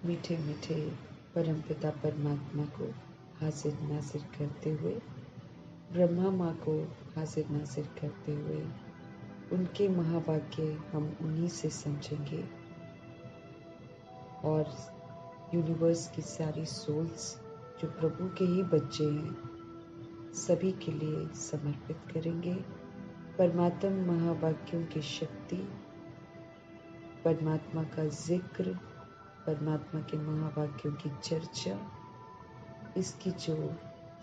मीठे मीठे परमपिता परमात्मा को हाजिर नाजिर करते हुए, ब्रह्मा माँ को हाजिर नाजिर करते हुए, उनके महावाक्य हम उन्हीं से समझेंगे और यूनिवर्स की सारी सोल्स जो प्रभु के ही बच्चे हैं, सभी के लिए समर्पित करेंगे। परमात्म महावाक्यों की शक्ति, परमात्मा का जिक्र, परमात्मा के महावाक्यों की चर्चा, इसकी जो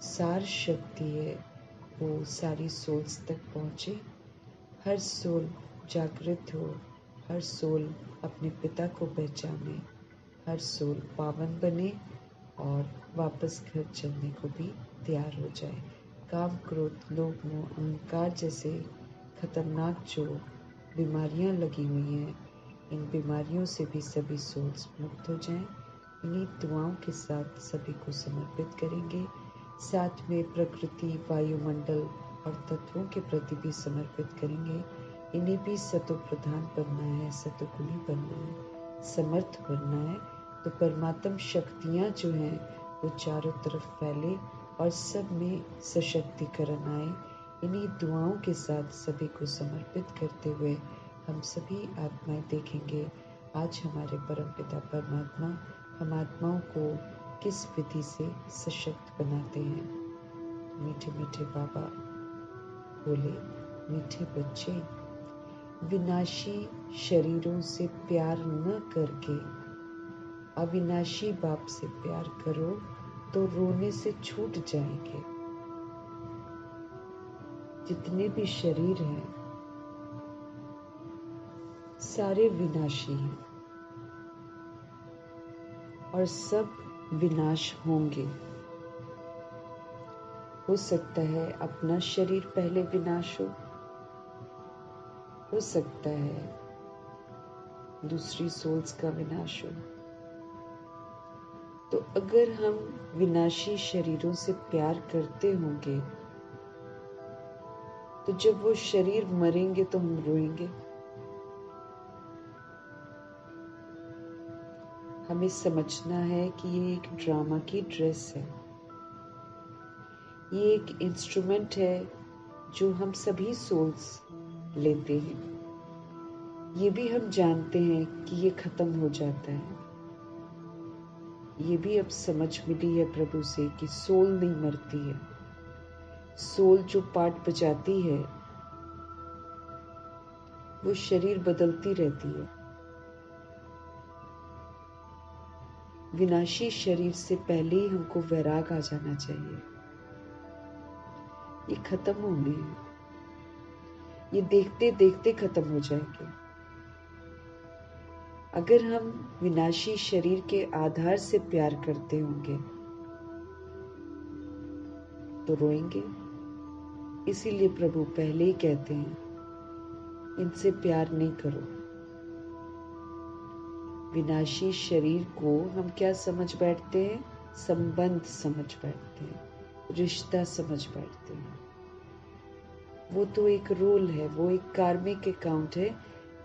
सार शक्ति है वो सारी सोल्स तक पहुँचे, हर सोल जागृत हो, हर सोल अपने पिता को पहचाने, हर सोल पावन बने और वापस घर चलने को भी तैयार हो जाए। काम, क्रोध, लोभ, मोह, अहंकार जैसे खतरनाक जो बीमारियां लगी हुई हैं, इन बीमारियों से भी सभी सोल्स मुक्त हो जाएं। इन्हीं दुआओं के साथ सभी को समर्पित करेंगे। साथ में प्रकृति, वायुमंडल और तत्वों के प्रति भी समर्पित करेंगे। इन्हें भी सतो प्रधान बनना है, सतोगुणी बनना है, समर्थ बनना है। तो परमात्म शक्तियाँ जो हैं वो चारों तरफ फैले और सब में सशक्तिकरण आए। इन्हीं दुआओं के साथ सभी को समर्पित करते हुए हम सभी आत्माएं देखेंगे आज हमारे परमपिता परमात्मा हम आत्माओं को किस विधि से सशक्त बनाते हैं। मीठे मीठे बाबा बोले, मीठे बच्चे, विनाशी शरीरों से प्यार न करके अविनाशी बाप से प्यार करो तो रोने से छूट जाएंगे। जितने भी शरीर हैं सारे विनाशी हैं और सब विनाश होंगे। हो सकता है अपना शरीर पहले विनाश हो सकता है दूसरी सोल्स का विनाश हो। तो अगर हम विनाशी शरीरों से प्यार करते होंगे तो जब वो शरीर मरेंगे तो हम रोएंगे। हमें समझना है कि ये एक ड्रामा की ड्रेस है, ये एक इंस्ट्रूमेंट है जो हम सभी सोल्स लेते हैं। ये भी हम जानते हैं कि ये खत्म हो जाता है। ये भी अब समझ मिली है प्रभु से कि सोल नहीं मरती है। सोल जो पार्ट बजाती है वो शरीर बदलती रहती है। विनाशी शरीर से पहले ही हमको वैराग आ जाना चाहिए। ये खत्म होंगे, ये देखते देखते खत्म हो जाएंगे। अगर हम विनाशी शरीर के आधार से प्यार करते होंगे तो रोएंगे। इसीलिए प्रभु पहले ही कहते हैं इनसे प्यार नहीं करो। विनाशी शरीर को हम क्या समझ बैठते हैं? संबंध समझ बैठते हैं, रिश्ता समझ बैठते हैं। वो तो एक रोल है, वो एक कार्मिक अकाउंट है।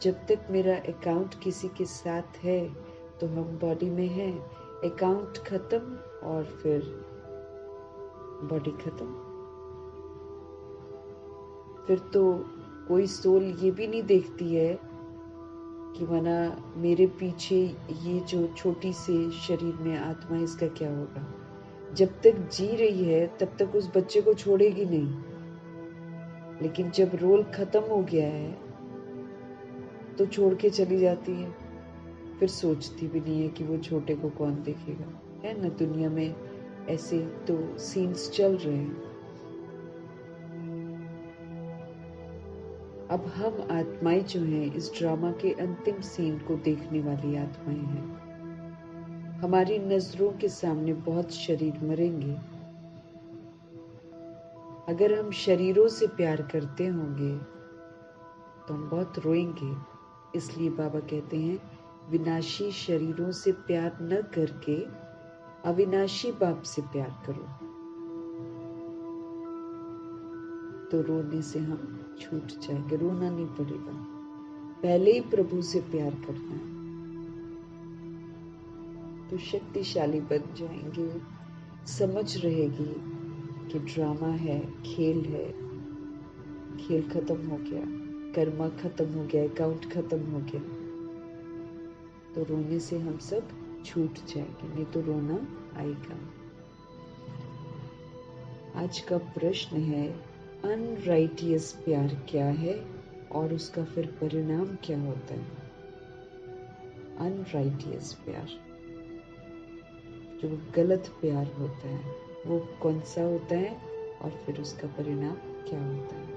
जब तक मेरा अकाउंट किसी के साथ है तो हम बॉडी में हैं। अकाउंट खत्म और फिर बॉडी खत्म। फिर तो कोई सोल ये भी नहीं देखती है कि मना मेरे पीछे ये जो छोटी से शरीर में आत्मा, इसका क्या होगा। जब तक जी रही है तब तक उस बच्चे को छोड़ेगी नहीं, लेकिन जब रोल खत्म हो गया है तो छोड़ के चली जाती है। फिर सोचती भी नहीं है कि वो छोटे को कौन देखेगा। है ना, दुनिया में ऐसे तो सीन्स चल रहे हैं। अब हम आत्माएं जो हैं इस ड्रामा के अंतिम सीन को देखने वाली आत्माएं हैं। हमारी नजरों के सामने बहुत शरीर मरेंगे। अगर हम शरीरों से प्यार करते होंगे तो हम बहुत रोएंगे। इसलिए बाबा कहते हैं विनाशी शरीरों से प्यार न करके अविनाशी बाप से प्यार करो तो रोने से हम छूट जाएंगे। रोना नहीं पड़ेगा, पहले ही प्रभु से प्यार करना है। तो शक्तिशाली बन जाएंगे। समझ रहेगी कि ड्रामा है, खेल है, खेल खत्म हो गया, कर्मा खत्म हो गया, अकाउंट खत्म हो गया। तो रोने से हम सब छूट जाएंगे, नहीं तो रोना आएगा। आज का प्रश्न है, अनराइटियस प्यार क्या है और उसका फिर परिणाम क्या होता है? अनराइटियस प्यार, जो गलत प्यार होता है, वो कौन सा होता है और फिर उसका परिणाम क्या होता है?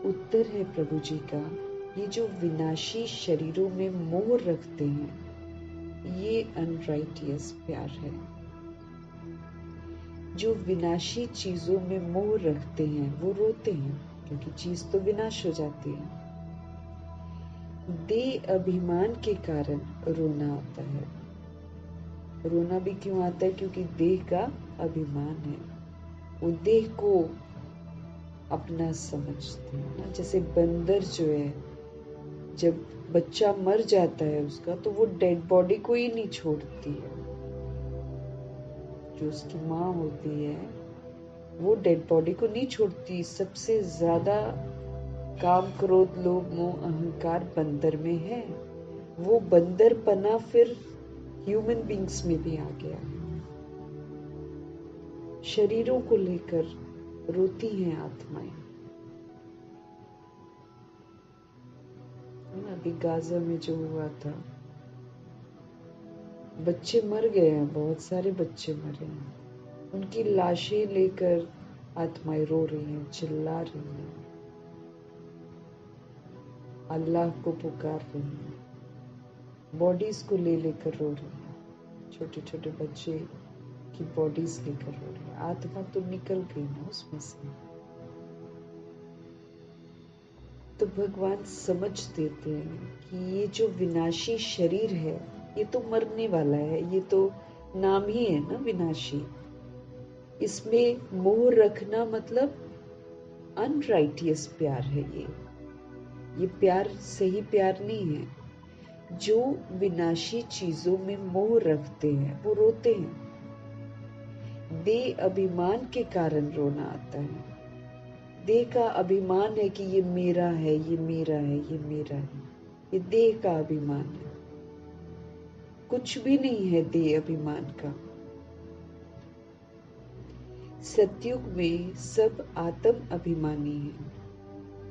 उत्तर है प्रभु जी का, ये जो विनाशी शरीरों में मोह रखते हैं, ये अनराइटियस प्यार है। जो विनाशी चीजों में मोह रखते हैं वो रोते हैं, क्योंकि चीज तो विनाश हो जाती है। देह अभिमान के कारण रोना आता है। रोना भी क्यों आता है? क्योंकि देह का अभिमान है। वो देह को अपना समझते हैं ना। जैसे बंदर जो है, जब बच्चा मर जाता है उसका, तो वो डेड बॉडी को ही नहीं छोड़ती है। जो उसकी माँ होती है वो डेड बॉडी को नहीं छोड़ती। सबसे ज्यादा काम, क्रोध, लोभ, मोह, अहंकार बंदर में है। वो बंदरपना फिर ह्यूमन बींग्स में भी आ गया है। शरीरों को लेकर रोती हैं आत्माएं। अभी गाजा में जो हुआ था, बच्चे मर गए हैं, बहुत सारे बच्चे मरे हैं। उनकी लाशें लेकर आत्माएं रो रही हैं, चिल्ला रही हैं, अल्लाह को पुकार रही हैं, बॉडीज को ले लेकर रो रही हैं। छोटे छोटे बच्चे की बॉडीज लेकर रो रही हैं। आत्मा तो निकल गई ना उसमें से। तो भगवान समझ देते हैं कि ये जो विनाशी शरीर है, ये तो मरने वाला है। ये तो नाम ही है ना विनाशी। इसमें मोह रखना मतलब अनराइटियस प्यार है। ये प्यार सही प्यार नहीं है। जो विनाशी चीजों में मोह रखते हैं वो रोते हैं। देह अभिमान के कारण रोना आता है। देह का अभिमान है कि ये मेरा है, ये मेरा है, ये मेरा है। ये देह का अभिमान है, कुछ भी नहीं है देह अभिमान का। सतयुग में सब आत्म अभिमानी हैं,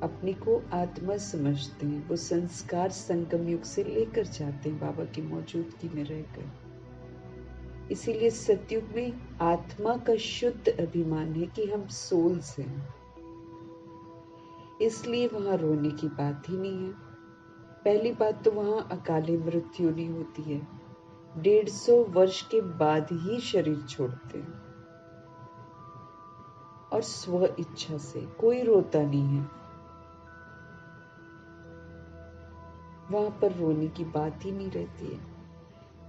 अपने को आत्मा समझते हैं। वो संस्कार संगम युग से लेकर जाते हैं बाबा की मौजूदगी में रहकर। इसीलिए सतयुग में आत्मा का शुद्ध अभिमान है कि हम सोल्स हैं। इसलिए वहां रोने की बात ही नहीं है। पहली बात तो वहां अकाली मृत्यु नहीं होती है। 150 वर्ष के बाद ही शरीर छोड़ते हैं, और स्व इच्छा से। कोई रोता नहीं है वहां पर, रोने की बात ही नहीं रहती है।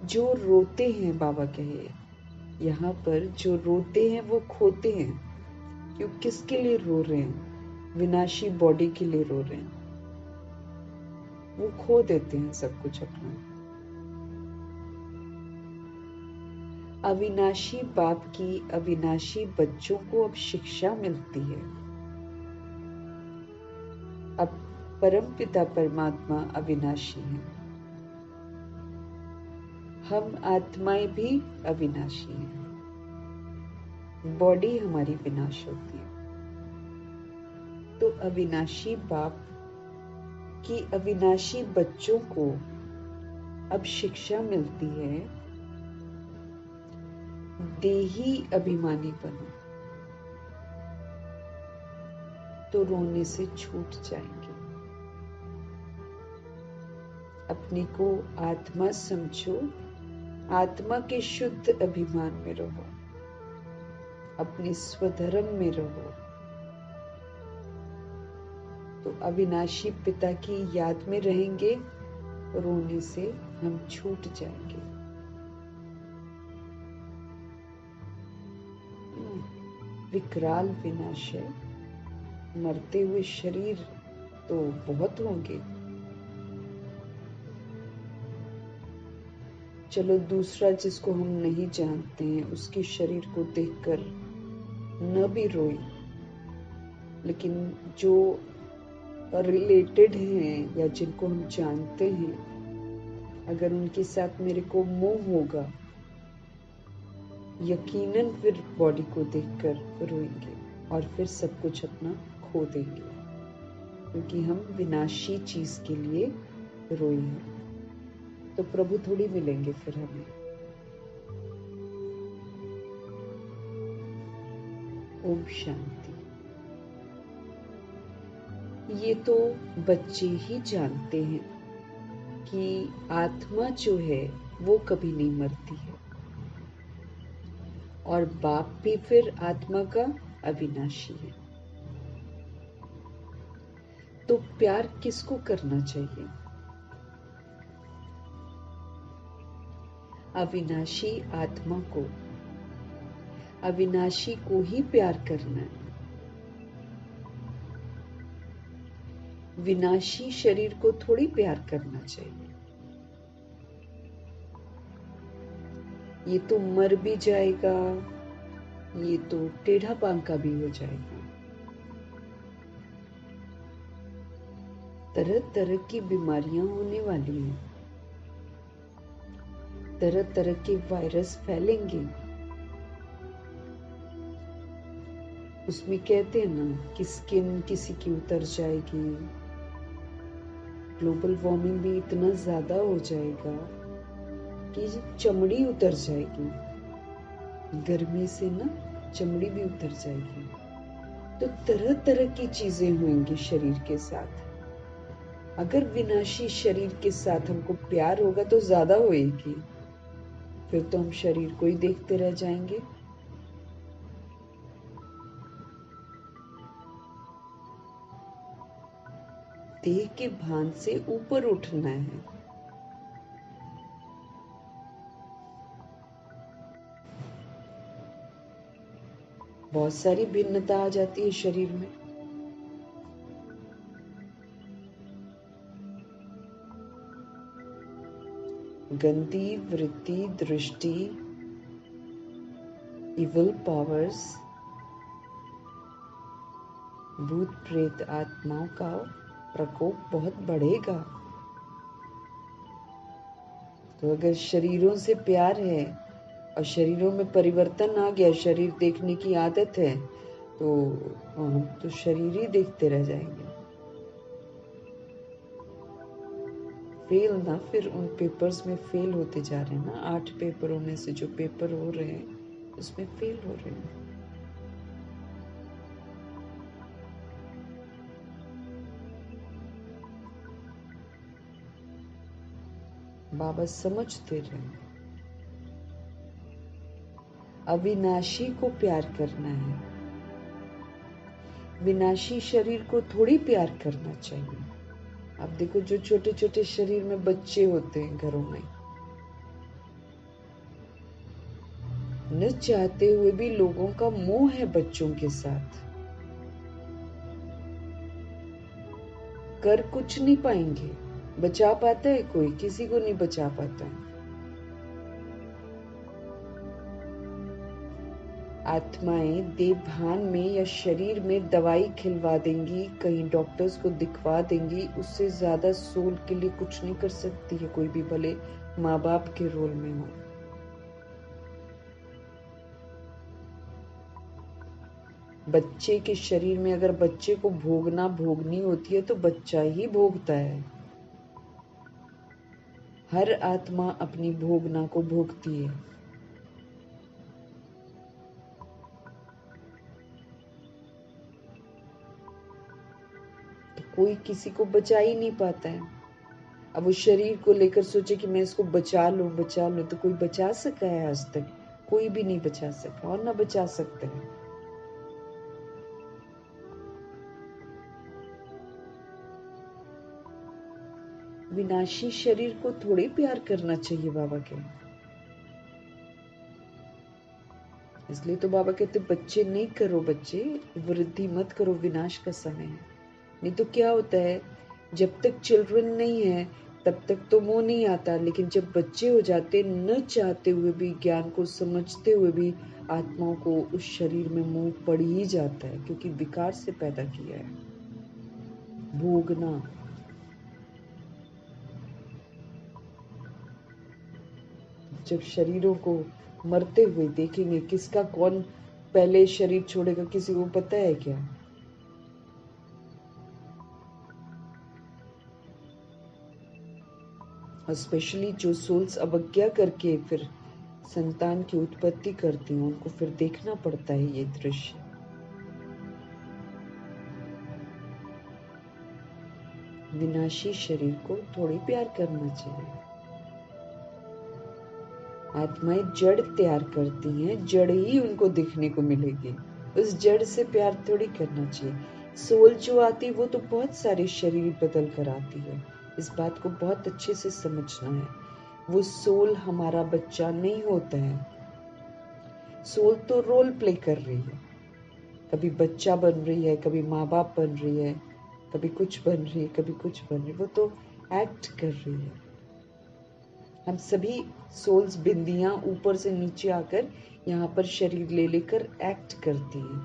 जो रोते हैं, बाबा कहे यहाँ पर, जो रोते हैं वो खोते हैं। क्यों? किसके लिए रो रहे हैं? विनाशी बॉडी के लिए रो रहे हैं। वो खो देते हैं सब कुछ अपना। अविनाशी बाप की अविनाशी बच्चों को अब शिक्षा मिलती है। अब परमपिता परमात्मा अविनाशी हैं, हम आत्माएं भी अविनाशी हैं। बॉडी हमारी विनाश होती है। तो अविनाशी बाप की अविनाशी बच्चों को अब शिक्षा मिलती है, देही अभिमानी बनो, तो रोने से छूट जाएंगे। अपने को आत्मा समझो, आत्मा के शुद्ध अभिमान में रहो, अपने स्वधर्म में रहो, तो अविनाशी पिता की याद में रहेंगे। रोने से हम छूट जाएंगे। विकराल विनाश है। मरते हुए शरीर तो बहुत होंगे। चलो दूसरा जिसको हम नहीं जानते हैं उसके शरीर को देखकर न भी रोए, लेकिन जो रिलेटेड हैं या जिनको हम जानते हैं, अगर उनके साथ मेरे को मोह होगा, यकीनन फिर बॉडी को देखकर रोएंगे और फिर सब कुछ अपना खो देंगे, क्योंकि हम विनाशी चीज के लिए रोए हैं। तो प्रभु थोड़ी मिलेंगे फिर हमें। ओम शांति। ये तो बच्चे ही जानते हैं कि आत्मा जो है वो कभी नहीं मरती है, और बाप भी फिर आत्मा का अविनाशी है। तो प्यार किसको करना चाहिए? अविनाशी आत्मा को, अविनाशी को ही प्यार करना है। विनाशी शरीर को थोड़ी प्यार करना चाहिए। ये तो मर भी जाएगा, ये तो टेढ़ा बांका भी हो जाएगा। तरह तरह की बीमारियां होने वाली हैं, तरह तरह के वायरस फैलेंगे। उसमें कहते हैं ना कि स्किन किसी की उतर जाएगी, ग्लोबल वार्मिंग भी इतना ज्यादा हो जाएगा कि चमड़ी उतर जाएगी, गर्मी से ना चमड़ी भी उतर जाएगी। तो तरह तरह की चीजें होंगी शरीर के साथ। अगर विनाशी शरीर के साथ हमको प्यार होगा तो ज्यादा होएगी, फिर तो हम शरीर को ही देखते रह जाएंगे। देह के भान से ऊपर उठना है। बहुत सारी भिन्नता आ जाती है शरीर में। गंदी वृत्ति, दृष्टि, इविल पावर्स, भूत प्रेत आत्माओं का प्रकोप बहुत बढ़ेगा। तो अगर शरीरों से प्यार है और शरीरों में परिवर्तन आ गया, शरीर देखने की आदत है, तो हम तो शरीर ही देखते रह जाएंगे। फेल ना फिर उन पेपर्स में फेल होते जा रहे हैं ना। 8 पेपरों में से जो पेपर हो रहे हैं उसमें फेल हो रहे हैं। बाबा समझते रहे, अविनाशी को प्यार करना है, विनाशी शरीर को थोड़ी प्यार करना चाहिए। आप देखो जो छोटे छोटे शरीर में बच्चे होते हैं घरों में, न चाहते हुए भी लोगों का मोह है बच्चों के साथ। कर कुछ नहीं पाएंगे। बचा पाता है कोई? किसी को नहीं बचा पाता है। आत्माएं देवभान में या शरीर में दवाई खिलवा देंगी, कहीं डॉक्टर्स को दिखवा देंगी, उससे ज्यादा सोल के लिए कुछ नहीं कर सकती है कोई भी, भले माँ बाप के रोल में हो। बच्चे के शरीर में अगर बच्चे को भोगनी होती है तो बच्चा ही भोगता है। हर आत्मा अपनी भोगना को भोगती है। तो कोई किसी को बचा ही नहीं पाता है। अब उस शरीर को लेकर सोचे कि मैं इसको बचा लूं, तो कोई बचा सका है आज तक? कोई भी नहीं बचा सका और ना बचा सकते हैं। विनाशी शरीर को थोड़ी प्यार करना चाहिए बाबा के। इसलिए तो बाबा कहते बच्चे नहीं करो, बच्चे वृद्धि मत करो, विनाश का समय है। नहीं तो क्या होता है, जब तक चिल्ड्रन नहीं है तब तक तो मोह नहीं आता, लेकिन जब बच्चे हो जाते, न चाहते हुए भी, ज्ञान को समझते हुए भी आत्माओं को उस शरीर में मोह पड़ ही जाता है, क्योंकि विकार से पैदा किया है। भोगना, जब शरीरों को मरते हुए देखेंगे, किसका कौन पहले शरीर छोड़ेगा किसी को पता है क्या? और स्पेशली जो सोल्स अवज्ञा करके फिर संतान की उत्पत्ति करती हैं, उनको फिर देखना पड़ता है ये दृश्य। विनाशी शरीर को थोड़ी प्यार करना चाहिए। आत्माएं जड़ तैयार करती हैं, जड़ ही उनको दिखने को मिलेगी, उस जड़ से प्यार थोड़ी करना चाहिए। सोल जो आती है वो तो बहुत सारे शरीर बदल कर आती है, इस बात को बहुत अच्छे से समझना है। वो सोल हमारा बच्चा नहीं होता है। सोल तो रोल प्ले कर रही है, कभी बच्चा बन रही है, कभी माँ बाप बन रही है, कभी कुछ बन रही है, कभी कुछ बन रही है, वो तो एक्ट कर रही है। हम सभी सोल्स बिंदियां ऊपर से नीचे आकर यहाँ पर शरीर ले लेकर एक्ट करती हैं।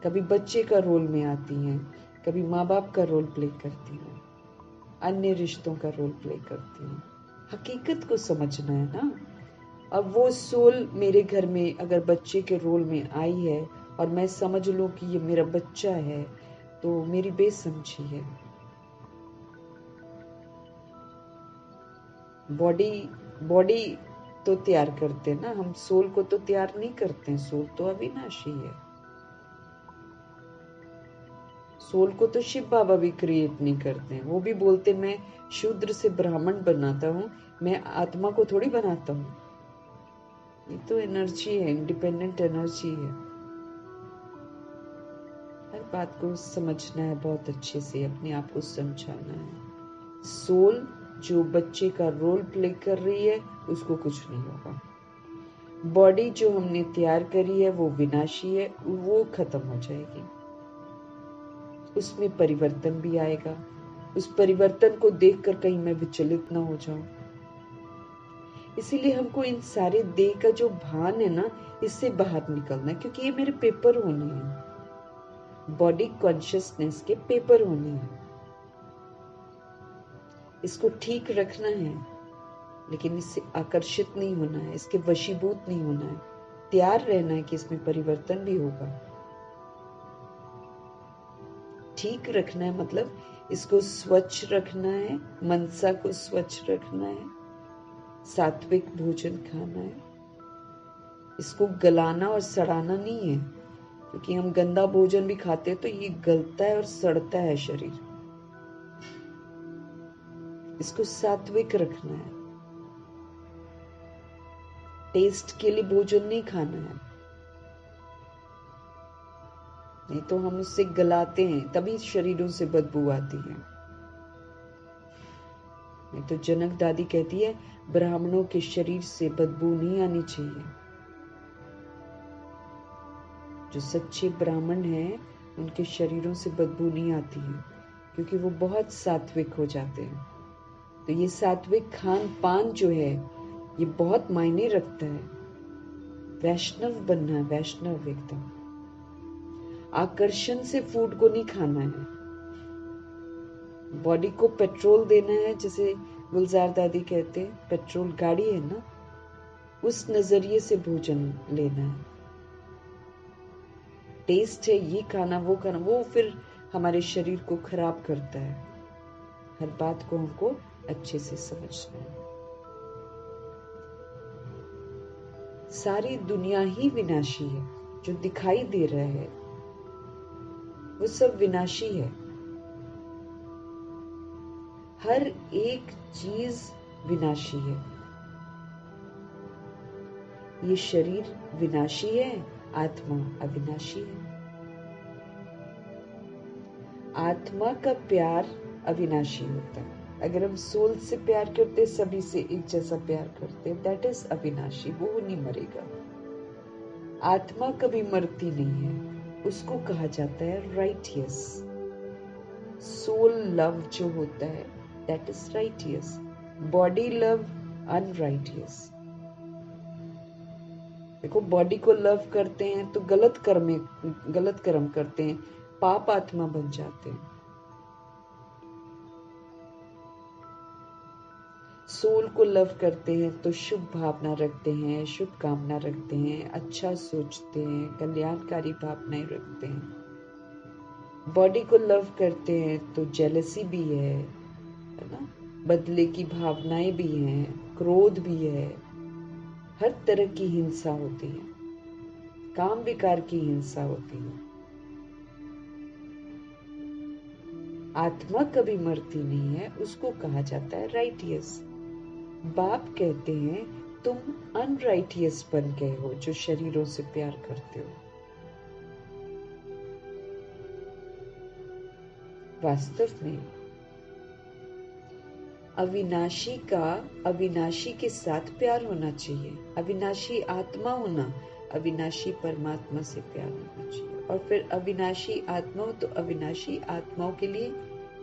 कभी बच्चे का रोल में आती हैं, कभी माँ बाप का रोल प्ले करती हैं, अन्य रिश्तों का रोल प्ले करती हैं। हकीकत को समझना है ना। अब वो सोल मेरे घर में अगर बच्चे के रोल में आई है और मैं समझ लूं कि ये मेरा बच्चा है, तो मेरी बेसमझी है। बॉडी तो तैयार करते हैं ना हम, सोल को तो तैयार नहीं करते हैं। सोल तो अविनाशी है। सोल को तो शिव बाबा भी क्रिएट नहीं करते हैं। वो भी बोलते मैं शूद्र से ब्राह्मण बनाता हूँ, मैं आत्मा को थोड़ी बनाता हूँ। ये तो एनर्जी है, इंडिपेंडेंट एनर्जी है। हर बात को समझना है बहुत अच्छे से, अपने आप को समझाना है। सोल जो बच्चे का रोल प्ले कर रही है, उसको कुछ नहीं होगा। बॉडी जो हमने तैयार करी है वो विनाशी है, वो खत्म हो जाएगी, उसमें परिवर्तन भी आएगा। उस परिवर्तन को देखकर कहीं मैं विचलित ना हो जाऊं। इसीलिए हमको इन सारे देह का जो भान है ना, इससे बाहर निकलना है, क्योंकि ये मेरे पेपर होने हैं, बॉडी कॉन्शियसनेस के पेपर होने हैं। इसको ठीक रखना है, लेकिन इससे आकर्षित नहीं होना है, इसके वशीभूत नहीं होना है। तैयार रहना है कि इसमें परिवर्तन भी होगा। ठीक रखना है मतलब इसको स्वच्छ रखना है, मनसा को स्वच्छ रखना है, सात्विक भोजन खाना है। इसको गलाना और सड़ाना नहीं है, क्योंकि हम गंदा भोजन भी खाते हैं तो ये गलता है और सड़ता है शरीर। इसको सात्विक रखना है। टेस्ट के लिए भोजन नहीं खाना है, नहीं तो हम उससे गलाते हैं, तभी शरीरों से बदबू आती है। नहीं तो जनक दादी कहती है ब्राह्मणों के शरीर से बदबू नहीं आनी चाहिए। जो सच्चे ब्राह्मण हैं उनके शरीरों से बदबू नहीं आती है, क्योंकि वो बहुत सात्विक हो जाते हैं। तो ये सात्विक खान पान जो है ये बहुत मायने रखता है। वैष्णव बनना है, वैष्णव एकदम। आकर्षण से फूड को नहीं खाना है, बॉडी को पेट्रोल देना है। जैसे गुलजार दादी कहते हैं पेट्रोल गाड़ी है ना, उस नजरिए से भोजन लेना है। टेस्ट है ये खाना वो खाना, वो फिर हमारे शरीर को खराब करता है। हर बात को हमको अच्छे से समझना है। सारी दुनिया ही विनाशी है, जो दिखाई दे रहा है वो सब विनाशी है। हर एक चीज विनाशी है। ये शरीर विनाशी है, आत्मा अविनाशी है। आत्मा का प्यार अविनाशी होता है। अगर हम सोल से प्यार करते, सभी से एक जैसा प्यार करते, दैट इज अविनाशी, वो नहीं मरेगा। आत्मा कभी मरती नहीं है, उसको कहा जाता है राइटियस। सोल लव जो होता है that is righteous. Body love unrighteous. देखो, बॉडी को लव करते हैं तो गलत कर्म करते हैं, पाप आत्मा बन जाते हैं। सोल को लव करते हैं तो शुभ भावना रखते हैं, शुभ कामना रखते हैं, अच्छा सोचते हैं, कल्याणकारी भावनाएं रखते हैं। बॉडी को लव करते हैं तो जेलसी भी है ना, बदले की भावनाएं भी हैं, क्रोध भी है, हर तरह की हिंसा होती है, काम विकार की हिंसा होती है। आत्मा कभी मरती नहीं है, उसको कहा जाता है राइटियस। बाप कहते हैं तुम अनराइटियस बन गए हो जो शरीरों से प्यार करते हो। वास्तव में अविनाशी का अविनाशी के साथ प्यार होना चाहिए। अविनाशी आत्मा होना, अविनाशी परमात्मा से प्यार होना चाहिए। और फिर अविनाशी आत्मा हो तो अविनाशी आत्माओं के लिए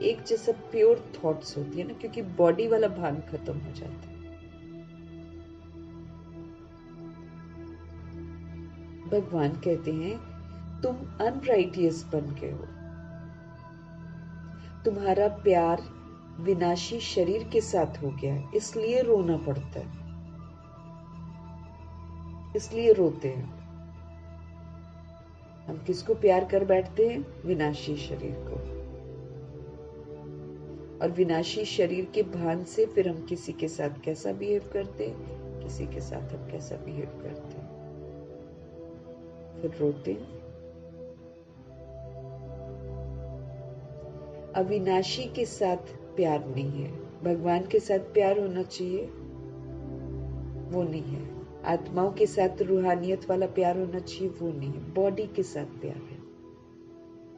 एक जैसा प्योर थॉट्स होती है ना, क्योंकि बॉडी वाला भान खत्म हो जाता है। भगवान कहते हैं तुम अनराइटियस बन गए हो, तुम्हारा प्यार विनाशी शरीर के साथ हो गया है, इसलिए रोना पड़ता है, इसलिए रोते हैं। हम किसको प्यार कर बैठते हैं? विनाशी शरीर को। और विनाशी शरीर के भान से फिर हम किसी के साथ कैसा बिहेव करते हैं, किसी के साथ हम कैसा बिहेव करते हैं, फिर रोते हैं। अविनाशी के साथ प्यार नहीं है, भगवान के साथ प्यार होना चाहिए, वो नहीं है। आत्माओं के साथ रूहानियत वाला प्यार होना चाहिए, वो नहीं है। बॉडी के साथ प्यार है,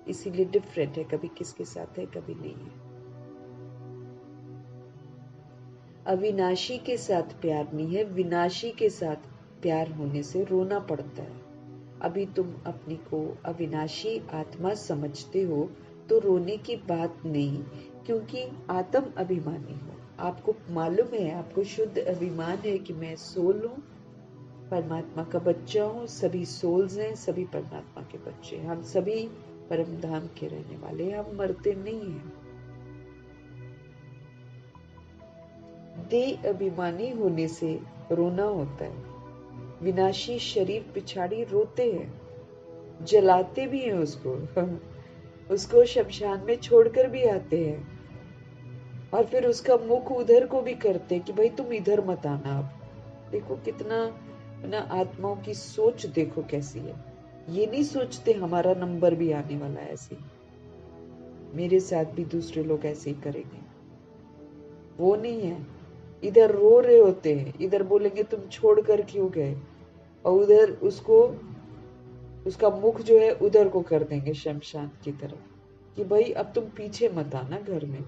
इसीलिए डिफरेंट है, कभी किसके साथ है, कभी नहीं है। अविनाशी के साथ प्यार नहीं है, विनाशी के साथ प्यार होने से रोना पड़ता है। अभी तुम अपनी को अविनाशी आत्मा समझते हो तो रोने की बात नहीं, क्योंकि आत्म अभिमानी हो। आपको मालूम है, आपको शुद्ध अभिमान है कि मैं सोल हूँ, परमात्मा का बच्चा हूँ, सभी सोल्स हैं, सभी परमात्मा के बच्चे, हम सभी परम धाम के रहने वाले, हम मरते नहीं हैं। देह अभिमानी होने से रोना होता है। विनाशी शरीर पिछाड़ी रोते हैं, जलाते भी हैं उसको शमशान में छोड़कर भी आते हैं, और फिर उसका मुख उधर को भी करते हैं कि भाई तुम इधर मत आना। अब देखो कितना ना, आत्माओं की सोच देखो कैसी है। ये नहीं सोचते हमारा नंबर भी आने वाला है, ऐसे मेरे साथ भी दूसरे लोग ऐसे ही करेंगे, वो नहीं है। इधर रो रहे होते हैं, इधर बोलेंगे तुम छोड़कर क्यों गए, और उधर उसका मुख जो है उधर को कर देंगे शमशान की तरफ, कि भाई अब तुम पीछे मत आना घर में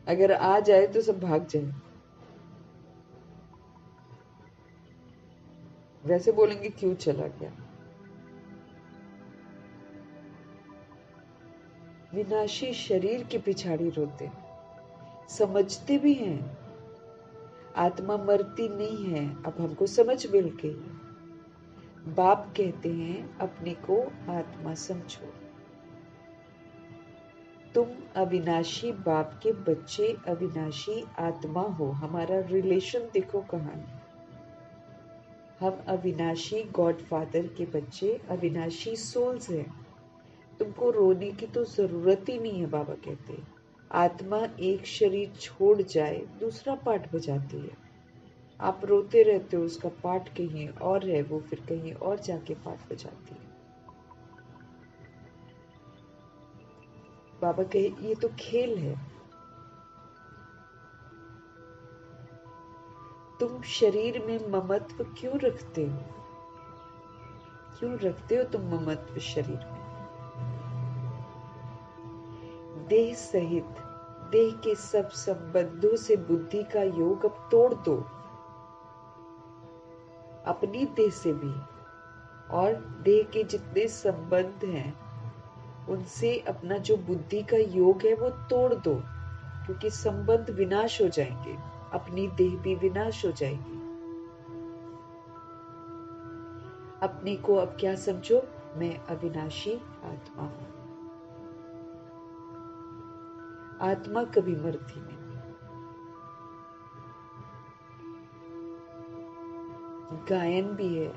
अगर आ जाए तो सब भाग जाए। वैसे बोलेंगे क्यों चला गया। विनाशी शरीर की पिछाड़ी रोते, समझते भी हैं आत्मा मरती नहीं है। अब हमको समझ मिल गई। बाप कहते हैं अपने को आत्मा समझो, तुम अविनाशी बाप के बच्चे, अविनाशी आत्मा हो। हमारा रिलेशन देखो कहाँ है। हम अविनाशी गॉड फादर के बच्चे, अविनाशी सोल्स हैं। तुमको रोने की तो जरूरत ही नहीं है। बाबा कहते हैं आत्मा एक शरीर छोड़ जाए दूसरा पार्ट बजाती है। आप रोते रहते हो, उसका पार्ट कहीं और है, वो फिर कहीं और जाके पार्ट बजाती है। बाबा कहे ये तो खेल है। तुम शरीर में ममत्व क्यों रखते हो? क्यों रखते हो तुम ममत्व शरीर में? देह सहित देह के सब संबंधों से बुद्धि का योग अब तोड़ दो, अपनी देह से भी, और देह के जितने संबंध हैं उनसे अपना जो बुद्धि का योग है वो तोड़ दो। क्योंकि संबंध विनाश हो जाएंगे, अपनी देह भी विनाश हो जाएगी। अपने को अब क्या समझो, मैं अविनाशी आत्मा हूं। आत्मा कभी मरती नहीं। गायन भी है,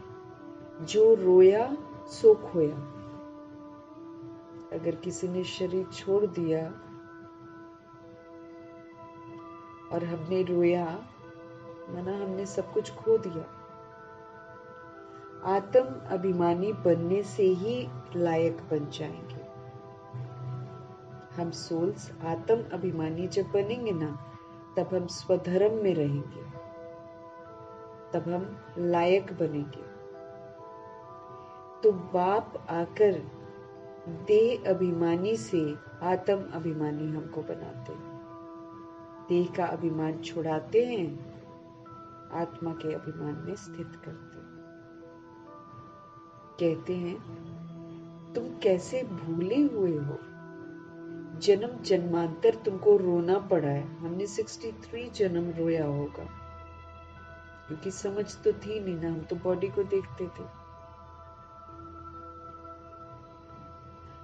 जो रोया सो खोया। अगर किसी ने शरीर छोड़ दिया और हमने रोया, माना हमने सब कुछ खो दिया। आत्म अभिमानी बनने से ही लायक बन जाएंगे। हम सोल्स आत्म अभिमानी जब बनेंगे ना, तब हम स्वधर्म में रहेंगे, तब हम लायक बनेंगे। तो बाप आकर देह अभिमानी से आत्म अभिमानी हमको बनाते हैं। देह का अभिमान छुड़ाते हैं, आत्मा के अभिमान में स्थित करते हैं। कहते हैं, तुम कैसे भूले हुए हो, जन्म जन्मांतर तुमको रोना पड़ा है। हमने 63 जन्म रोया होगा, क्योंकि समझ तो थी नहीं ना, हम तो बॉडी को देखते थे।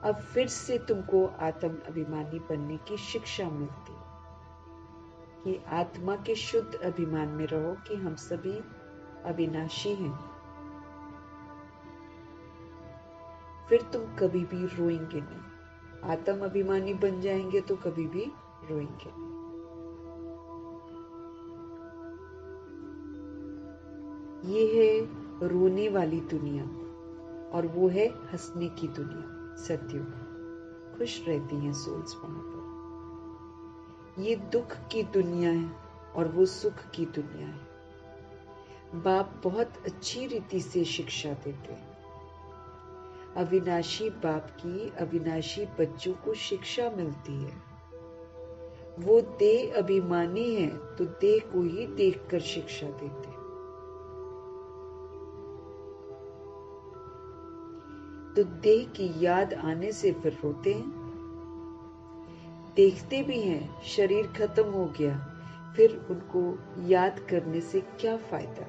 अब फिर से तुमको आत्म अभिमानी बनने की शिक्षा मिलती है कि आत्मा के शुद्ध अभिमान में रहो कि हम सभी अविनाशी हैं। फिर तुम कभी भी रोएंगे नहीं। आत्म अभिमानी बन जाएंगे तो कभी भी रोएंगे नहीं। ये है रोने वाली दुनिया, और वो है हंसने की दुनिया, सतयुग। खुश रहती हैं सोल्स वहां पर। ये दुख की दुनिया है और वो सुख की दुनिया है। बाप बहुत अच्छी रीति से शिक्षा देते हैं। अविनाशी बाप की अविनाशी बच्चों को शिक्षा मिलती है। वो देह अभिमानी है तो देह को ही देखकर शिक्षा देते हैं। तो देह की याद आने से फिर रोते हैं। देखते भी हैं शरीर खत्म हो गया, फिर उनको याद करने से क्या फायदा।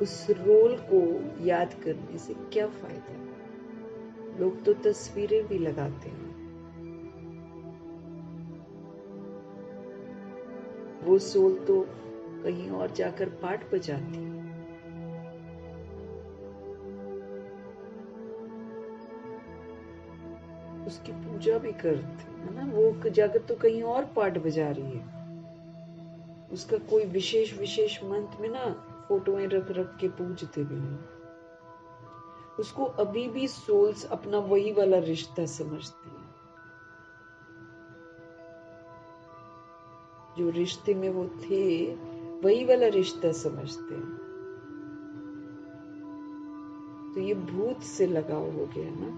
उस रोल को याद करने से क्या फायदा। लोग तो तस्वीरें भी लगाते हैं। वो सोल तो कहीं और जाकर पाठ बजाती है। उसकी पूजा भी करते है ना, वो जाकर तो कहीं और पाठ बजा रही है। उसका कोई विशेष विशेष मंत्र में ना फोटोएं रख रख के पूजते भी हैं। उसको अभी भी सोल्स अपना वही वाला रिश्ता समझते हैं, जो रिश्ते में वो थे वही वाला रिश्ता समझते हैं। तो ये भूत से लगाव हो गया ना।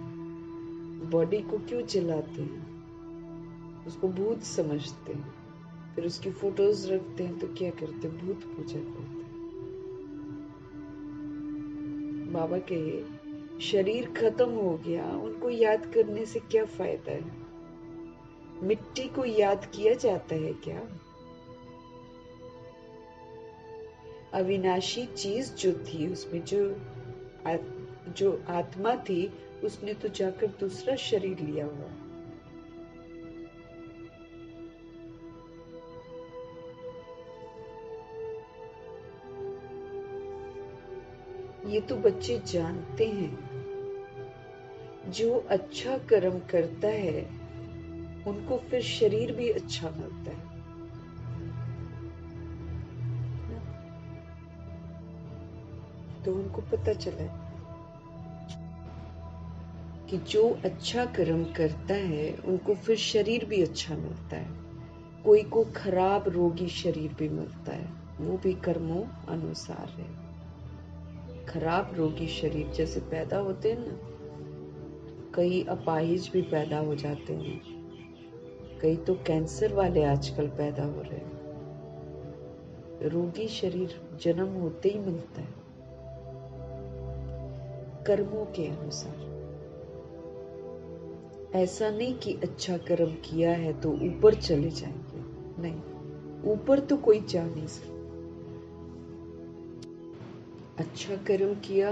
बॉडी को क्यों जलाते हैं, उसको भूत समझते हैं। फिर उसकी फोटोज रखते हैं तो क्या करते हैं, भूत पूजा करते हैं। बाबा कहे शरीर खत्म हो गया, उनको याद करने से क्या फायदा है। मिट्टी को याद किया जाता है क्या। अविनाशी चीज जो थी, उसमें जो आत्मा थी, उसने तो जाकर दूसरा शरीर लिया हुआ। ये तो बच्चे जानते हैं। जो अच्छा कर्म करता है उनको फिर शरीर भी अच्छा मिलता है। तो उनको पता चला कि जो अच्छा कर्म करता है उनको फिर शरीर भी अच्छा मिलता है। कोई को खराब रोगी शरीर भी मिलता है, वो भी कर्मों अनुसार है। खराब रोगी शरीर जैसे पैदा होते हैं ना, कई अपाहिज भी पैदा हो जाते हैं, कई तो कैंसर वाले आजकल पैदा हो रहे हैं। रोगी शरीर जन्म होते ही मिलता है, कर्मों के अनुसार। ऐसा नहीं कि अच्छा कर्म किया है तो ऊपर चले जाएंगे, नहीं, ऊपर तो कोई जा नहीं सकता। अच्छा कर्म किया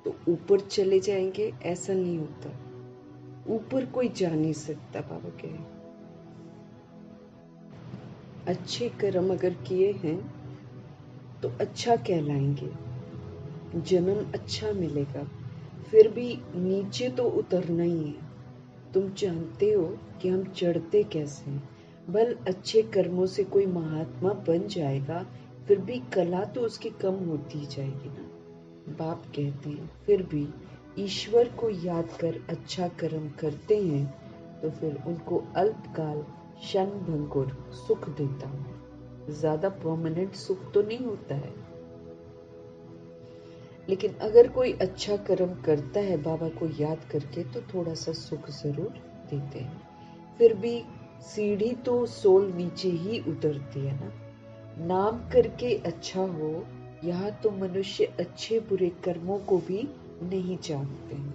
तो ऊपर चले जाएंगे, ऐसा नहीं होता। ऊपर कोई जा नहीं सकता, बाबा कहे। अच्छे कर्म अगर किए हैं तो अच्छा कहलाएंगे, जन्म अच्छा मिलेगा। फिर भी नीचे तो उतरना ही है। तुम जानते हो कि हम चढ़ते कैसे हैं। भल अच्छे कर्मों से कोई महात्मा बन जाएगा, फिर भी कला तो उसकी कम होती ही जाएगी ना। बाप कहते हैं फिर भी ईश्वर को याद कर अच्छा कर्म करते हैं तो फिर उनको अल्पकाल क्षण भंगुर सुख देता हूँ। ज्यादा परमानेंट सुख तो नहीं होता है, लेकिन अगर कोई अच्छा कर्म करता है बाबा को याद करके तो थोड़ा सा सुख जरूर देते हैं। फिर भी सीढ़ी तो सोल नीचे ही उतरती है ना। नाम करके अच्छा हो, यहाँ तो मनुष्य अच्छे बुरे कर्मों को भी नहीं जानते हैं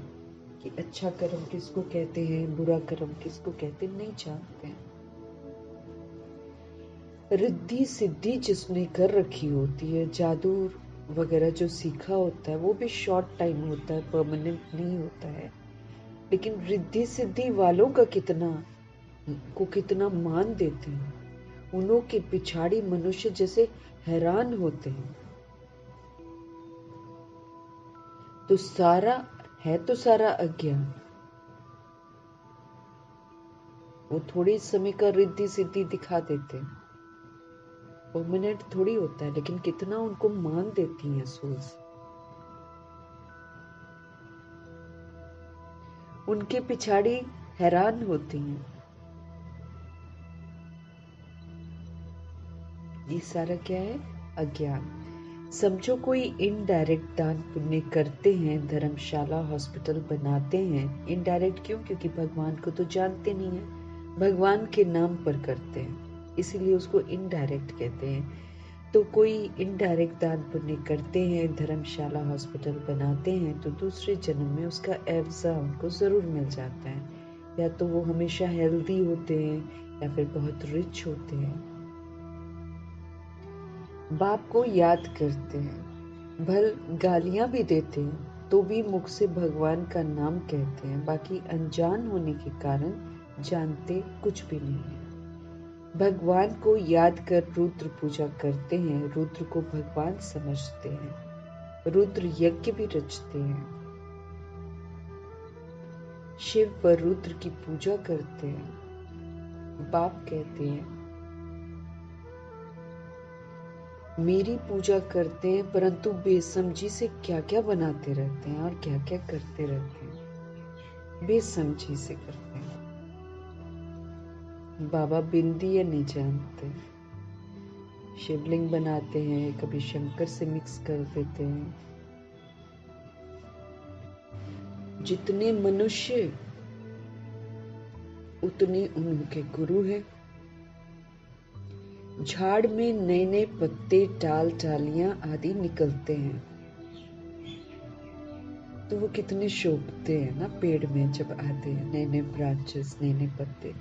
कि अच्छा कर्म किसको कहते हैं, बुरा कर्म किसको कहते हैं, नहीं जानते हैं। रिद्धि सिद्धि जिसने कर रखी होती है, जादू वगैरह जो सीखा होता है, वो भी शॉर्ट टाइम होता है, परमानेंट नहीं होता है। लेकिन रिद्धि सिद्धि वालों का कितना मान देते हैं। उन्हों के पिछाड़ी मनुष्य जैसे हैरान होते हैं। तो सारा अज्ञान। वो थोड़ी समय का रिद्धि सिद्धि दिखा देते हैं, परमानेंट थोड़ी होता है। लेकिन कितना उनको मान देती हैं सोल्स। उनके पिछाड़ी हैरान होती हैं। ये सारा क्या है? अज्ञान। समझो कोई इनडायरेक्ट दान पुण्य करते हैं, धर्मशाला हॉस्पिटल बनाते हैं। इनडायरेक्ट क्यों? क्योंकि भगवान को तो जानते नहीं है, भगवान के नाम पर करते हैं, इसीलिए उसको इनडायरेक्ट कहते हैं। तो कोई इनडायरेक्ट दान पुण्य करते हैं, धर्मशाला हॉस्पिटल बनाते हैं, तो दूसरे जन्म में उसका एवजा उनको जरूर मिल जाता है। या तो वो हमेशा हेल्दी होते हैं या फिर बहुत रिच होते हैं। बाप को याद करते हैं, भल गालियां भी देते हैं तो भी मुख से भगवान का नाम कहते हैं। बाकी अनजान होने के कारण जानते कुछ भी नहीं है। भगवान को याद कर रुद्र पूजा करते हैं, रुद्र को भगवान समझते हैं, रुद्र यज्ञ भी रचते हैं। शिव पर रुद्र की पूजा करते हैं। बाप कहते हैं मेरी पूजा करते हैं, परंतु बेसमझी से क्या क्या बनाते रहते हैं और क्या क्या करते रहते हैं, बेसमझी से करते हैं। बाबा बिंदी या नहीं जानते, शिवलिंग बनाते हैं, कभी शंकर से मिक्स कर देते हैं। जितने मनुष्य उतने उनके गुरु हैं। झाड़ में नए नए पत्ते, टाल टालियां आदि निकलते हैं तो वो कितने शोभते हैं ना। पेड़ में जब आते हैं नए नए ब्रांचेस, नए नए पत्ते,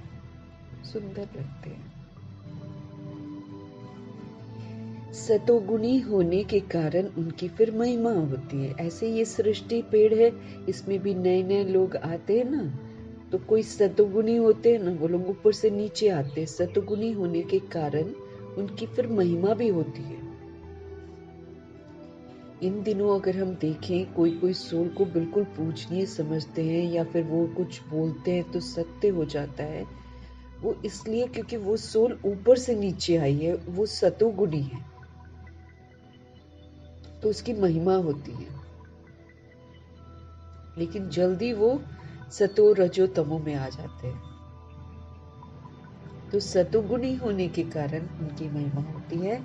सुंदर लगते हैं। सतोगुणी होने के कारण उनकी फिर महिमा होती है। ऐसे ये सृष्टि पेड़ है, इसमें भी नए नए लोग आते हैं ना, तो कोई सतोगुणी होते हैं ना, वो लोग ऊपर से नीचे आते हैं। सतोगुणी होने के कारण उनकी फिर महिमा भी होती है। इन दिनों अगर हम देखें, कोई कोई सोल को बिल्कुल पूजनीय समझते हैं या फिर वो कुछ बोलते हैं तो सत्य हो जाता है। वो इसलिए क्योंकि वो सोल ऊपर से नीचे आई है, वो सतोगुणी है, तो उसकी महिमा होती है। लेकिन जल्दी वो सतो रजो तमो में आ जाते हैं। तो सतोगुणी होने के कारण उनकी महिमा होती है।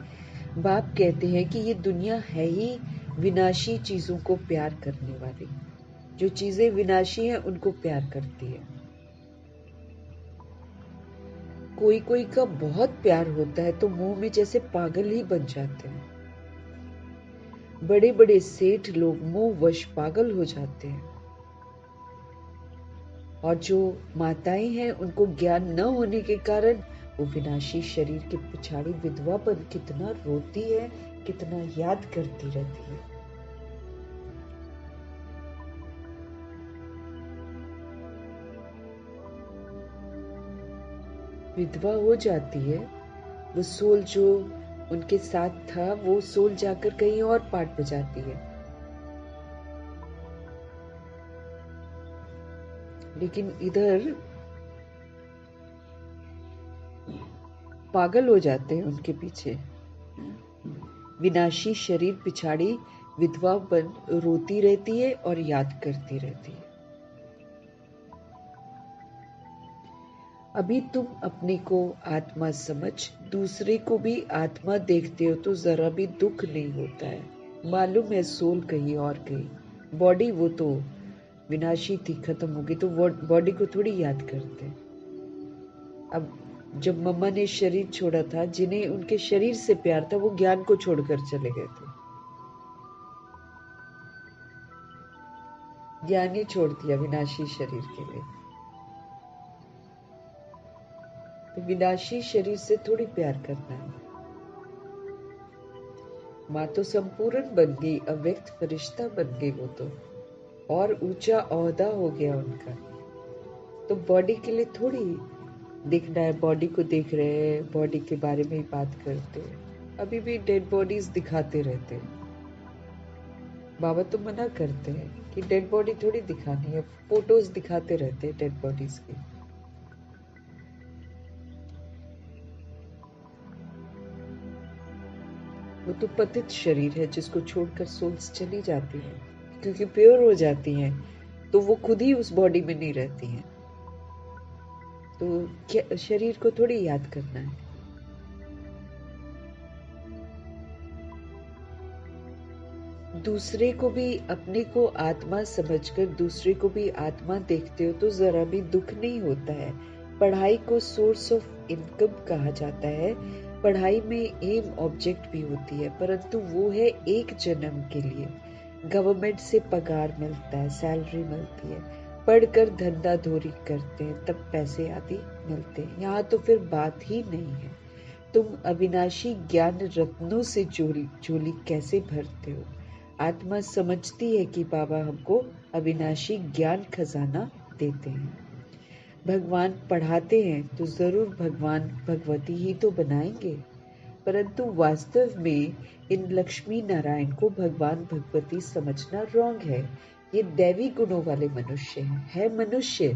बाप कहते हैं कि ये दुनिया है ही विनाशी चीजों को प्यार करने वाली। जो चीजें विनाशी हैं उनको प्यार करती है। कोई कोई का बहुत प्यार होता है तो मुंह में जैसे पागल ही बन जाते हैं। बड़े बड़े सेठ लोग मोह वश पागल हो जाते हैं। और जो माताएं हैं उनको ज्ञान न होने के कारण वो विनाशी शरीर के पिछाड़ी विधवापन कितना रोती है, कितना याद करती रहती है। विधवा हो जाती है, वो सोल जो उनके साथ था वो सोल जाकर कहीं और पाठ बजाती है, लेकिन इधर पागल हो जाते हैं उनके पीछे। विनाशी शरीर पिछाड़ी विधवा बन रोती रहती है और याद करती रहती है। अभी तुम अपने को आत्मा समझ दूसरे को भी आत्मा देखते हो तो जरा भी दुख नहीं होता है। मालूम है सोल कहीं और गई, बॉडी वो तो विनाशी थी, खत्म हो गई, तो बॉडी को थोड़ी याद करते। अब जब मम्मा ने शरीर छोड़ा था, जिन्हें उनके शरीर से प्यार था वो ज्ञान को छोड़कर चले गए थे, ज्ञान ही छोड़ दिया विनाशी शरीर के लिए। तो विनाशी शरीर से थोड़ी प्यार करना है। माँ तो संपूर्ण बन गई, अव्यक्त फरिश्ता बन गई वो तो, और ऊंचा ओहदा हो गया उनका। तो बॉडी के लिए थोड़ी देखना है, बॉडी को देख रहे हैं, बॉडी के बारे में ही बात करते हैं। अभी भी डेड बॉडीज दिखाते रहते हैं। बाबा तो मना करते हैं कि डेड बॉडी थोड़ी दिखानी है, फोटोज दिखाते रहते हैं डेड बॉडीज की। वो तो पतित शरीर है जिसको छोड़कर सोल्स चली जाती है, क्योंकि प्योर हो जाती हैं तो वो खुद ही उस बॉडी में नहीं रहती हैं। तो क्या शरीर को थोड़ी याद करना है। दूसरे को भी अपने को आत्मा समझकर दूसरे को भी आत्मा देखते हो तो जरा भी दुख नहीं होता है। पढ़ाई को सोर्स ऑफ इनकम कहा जाता है। पढ़ाई में एम ऑब्जेक्ट भी होती है, परंतु वो है एक जन्म के लिए। गवर्नमेंट से पगार मिलता है, सैलरी मिलती है, पढ़कर धंधा धोरी करते हैं तब पैसे आदि मिलते हैं। यहाँ तो फिर बात ही नहीं है। तुम अविनाशी ज्ञान रत्नों से झोली कैसे भरते हो। आत्मा समझती है कि बाबा हमको अविनाशी ज्ञान खजाना देते हैं। भगवान पढ़ाते हैं तो जरूर भगवान भगवती ही तो बनाएंगे, परंतु वास्तव में इन लक्ष्मी नारायण को भगवान भगवती समझना रॉन्ग है। ये दैवी गुणों वाले मनुष्य हैं, है मनुष्य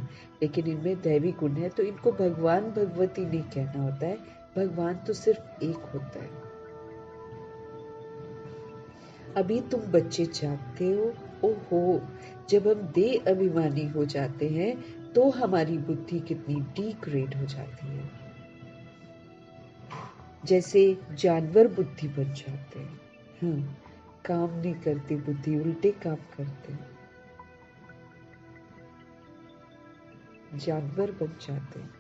लेकिन इनमें दैवी गुण है, तो इनको भगवान भगवती नहीं कहना होता है। भगवान तो सिर्फ एक होता है। अभी तुम बच्चे जानते हो, ओहो, जब हम देह अभिमानी हो जाते हैं तो हमारी बुद्धि कितनी डिग्रेड हो जाती है। जैसे जानवर बुद्धि बन जाते हैं। काम नहीं करती बुद्धि, उल्टे काम करते हैं, जानवर बन जाते हैं।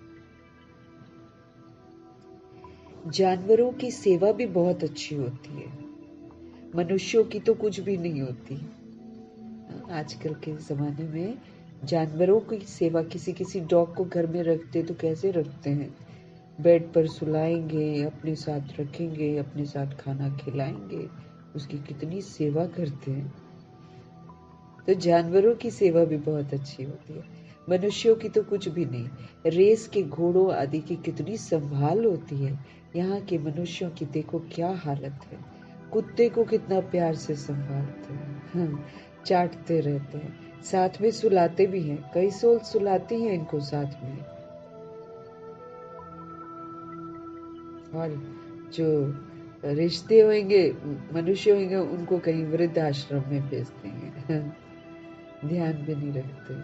जानवरों की सेवा भी बहुत अच्छी होती है, मनुष्यों की तो कुछ भी नहीं होती। आजकल के ज़माने में जानवरों की सेवा, किसी डॉग को घर में रखते तो कैसे रखते हैं, बेड पर सुलाएंगे, अपने साथ रखेंगे, अपने साथ खाना खिलाएंगे, उसकी कितनी सेवा करते हैं। तो जानवरों की सेवा भी बहुत अच्छी होती है, मनुष्यों की तो कुछ भी नहीं। रेस के घोड़ों आदि की कितनी संभाल होती है, यहाँ के मनुष्यों की देखो क्या हालत है। कुत्ते को कितना प्यार से संभालते हैं, चाटते रहते हैं, साथ में सुलाते भी हैं, कई सोल सुलाती हैं इनको साथ में। और जो रिश्ते होंगे, मनुष्य होंगे, उनको कहीं वृद्ध आश्रम में भेज देंगे, ध्यान भी नहीं रखते,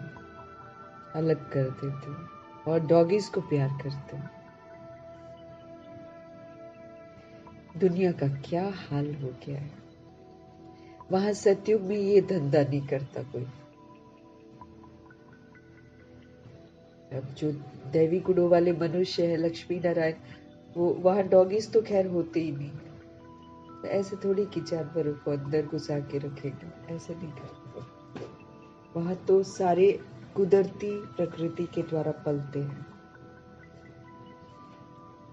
अलग कर देते हैं और डॉगीज को प्यार करते हैं। दुनिया का क्या हाल हो गया है। वहां सतयुग में ये धंधा नहीं करता कोई। अब जो दैवी गुणों वाले मनुष्य है, लक्ष्मी नारायण, वो वहां डॉगीज तो खैर होते ही नहीं। तो ऐसे थोड़ी कि जानवरों को अंदर घुसा के रखेंगे, ऐसे नहीं करते। वहां तो सारे कुदरती प्रकृति के द्वारा पलते हैं।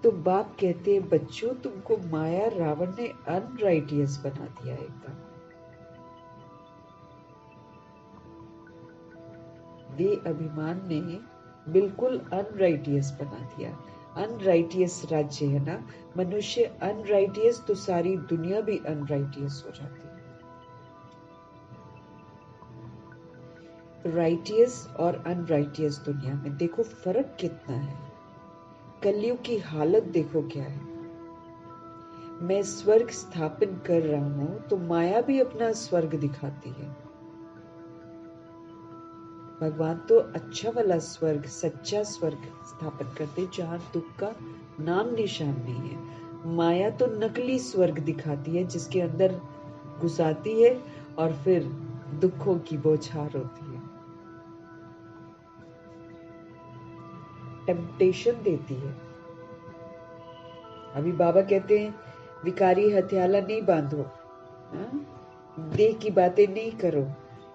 तो बाप कहते हैं, बच्चों तुमको माया रावण ने अनराइटियस बना दिया एकदम। वे अभिमान ने बिल्कुल अनराइटियस बना दिया। अनराइटियस राज्य है ना, मनुष्य अनराइटियस तो सारी दुनिया भी अनराइटियस हो जाती है। राइटियस और अनराइटियस दुनिया में देखो फर्क कितना है। कलयुग की हालत देखो क्या है। मैं स्वर्ग स्थापन कर रहा हूं तो माया भी अपना स्वर्ग दिखाती है। भगवान तो अच्छा वाला स्वर्ग, सच्चा स्वर्ग स्थापन करते जहां दुख का नाम निशान नहीं है। माया तो नकली स्वर्ग दिखाती है जिसके अंदर घुसाती है और फिर दुखों की बौछार होती है, टेम्पटेशन देती है। अभी बाबा कहते हैं विकारी हथियाला नहीं बांधो, देह की बातें नहीं करो।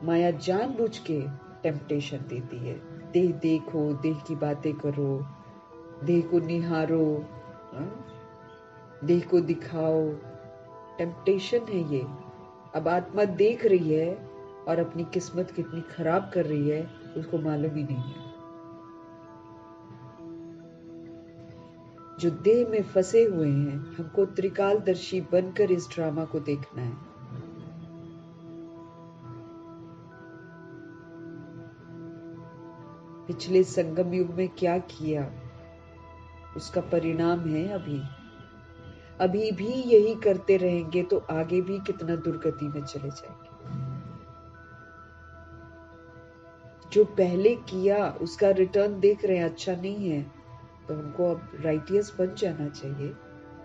माया जानबूझ के टेम्पटेशन देती है। देह देखो, देह की बातें करो, देह को निहारो, देह को दिखाओ। टेम्पटेशन है ये। अब आत्मा देख रही है और अपनी किस्मत कितनी खराब कर रही है उसको मालूम ही नहीं है। जो देह में फंसे हुए हैं, हमको त्रिकालदर्शी बनकर इस ड्रामा को देखना है। पिछले संगम युग में क्या किया उसका परिणाम है अभी भी यही करते रहेंगे तो आगे भी कितना दुर्गति में चले जाएंगे। जो पहले किया उसका रिटर्न देख रहे हैं अच्छा नहीं है तो हमको अब राइटियस बन जाना चाहिए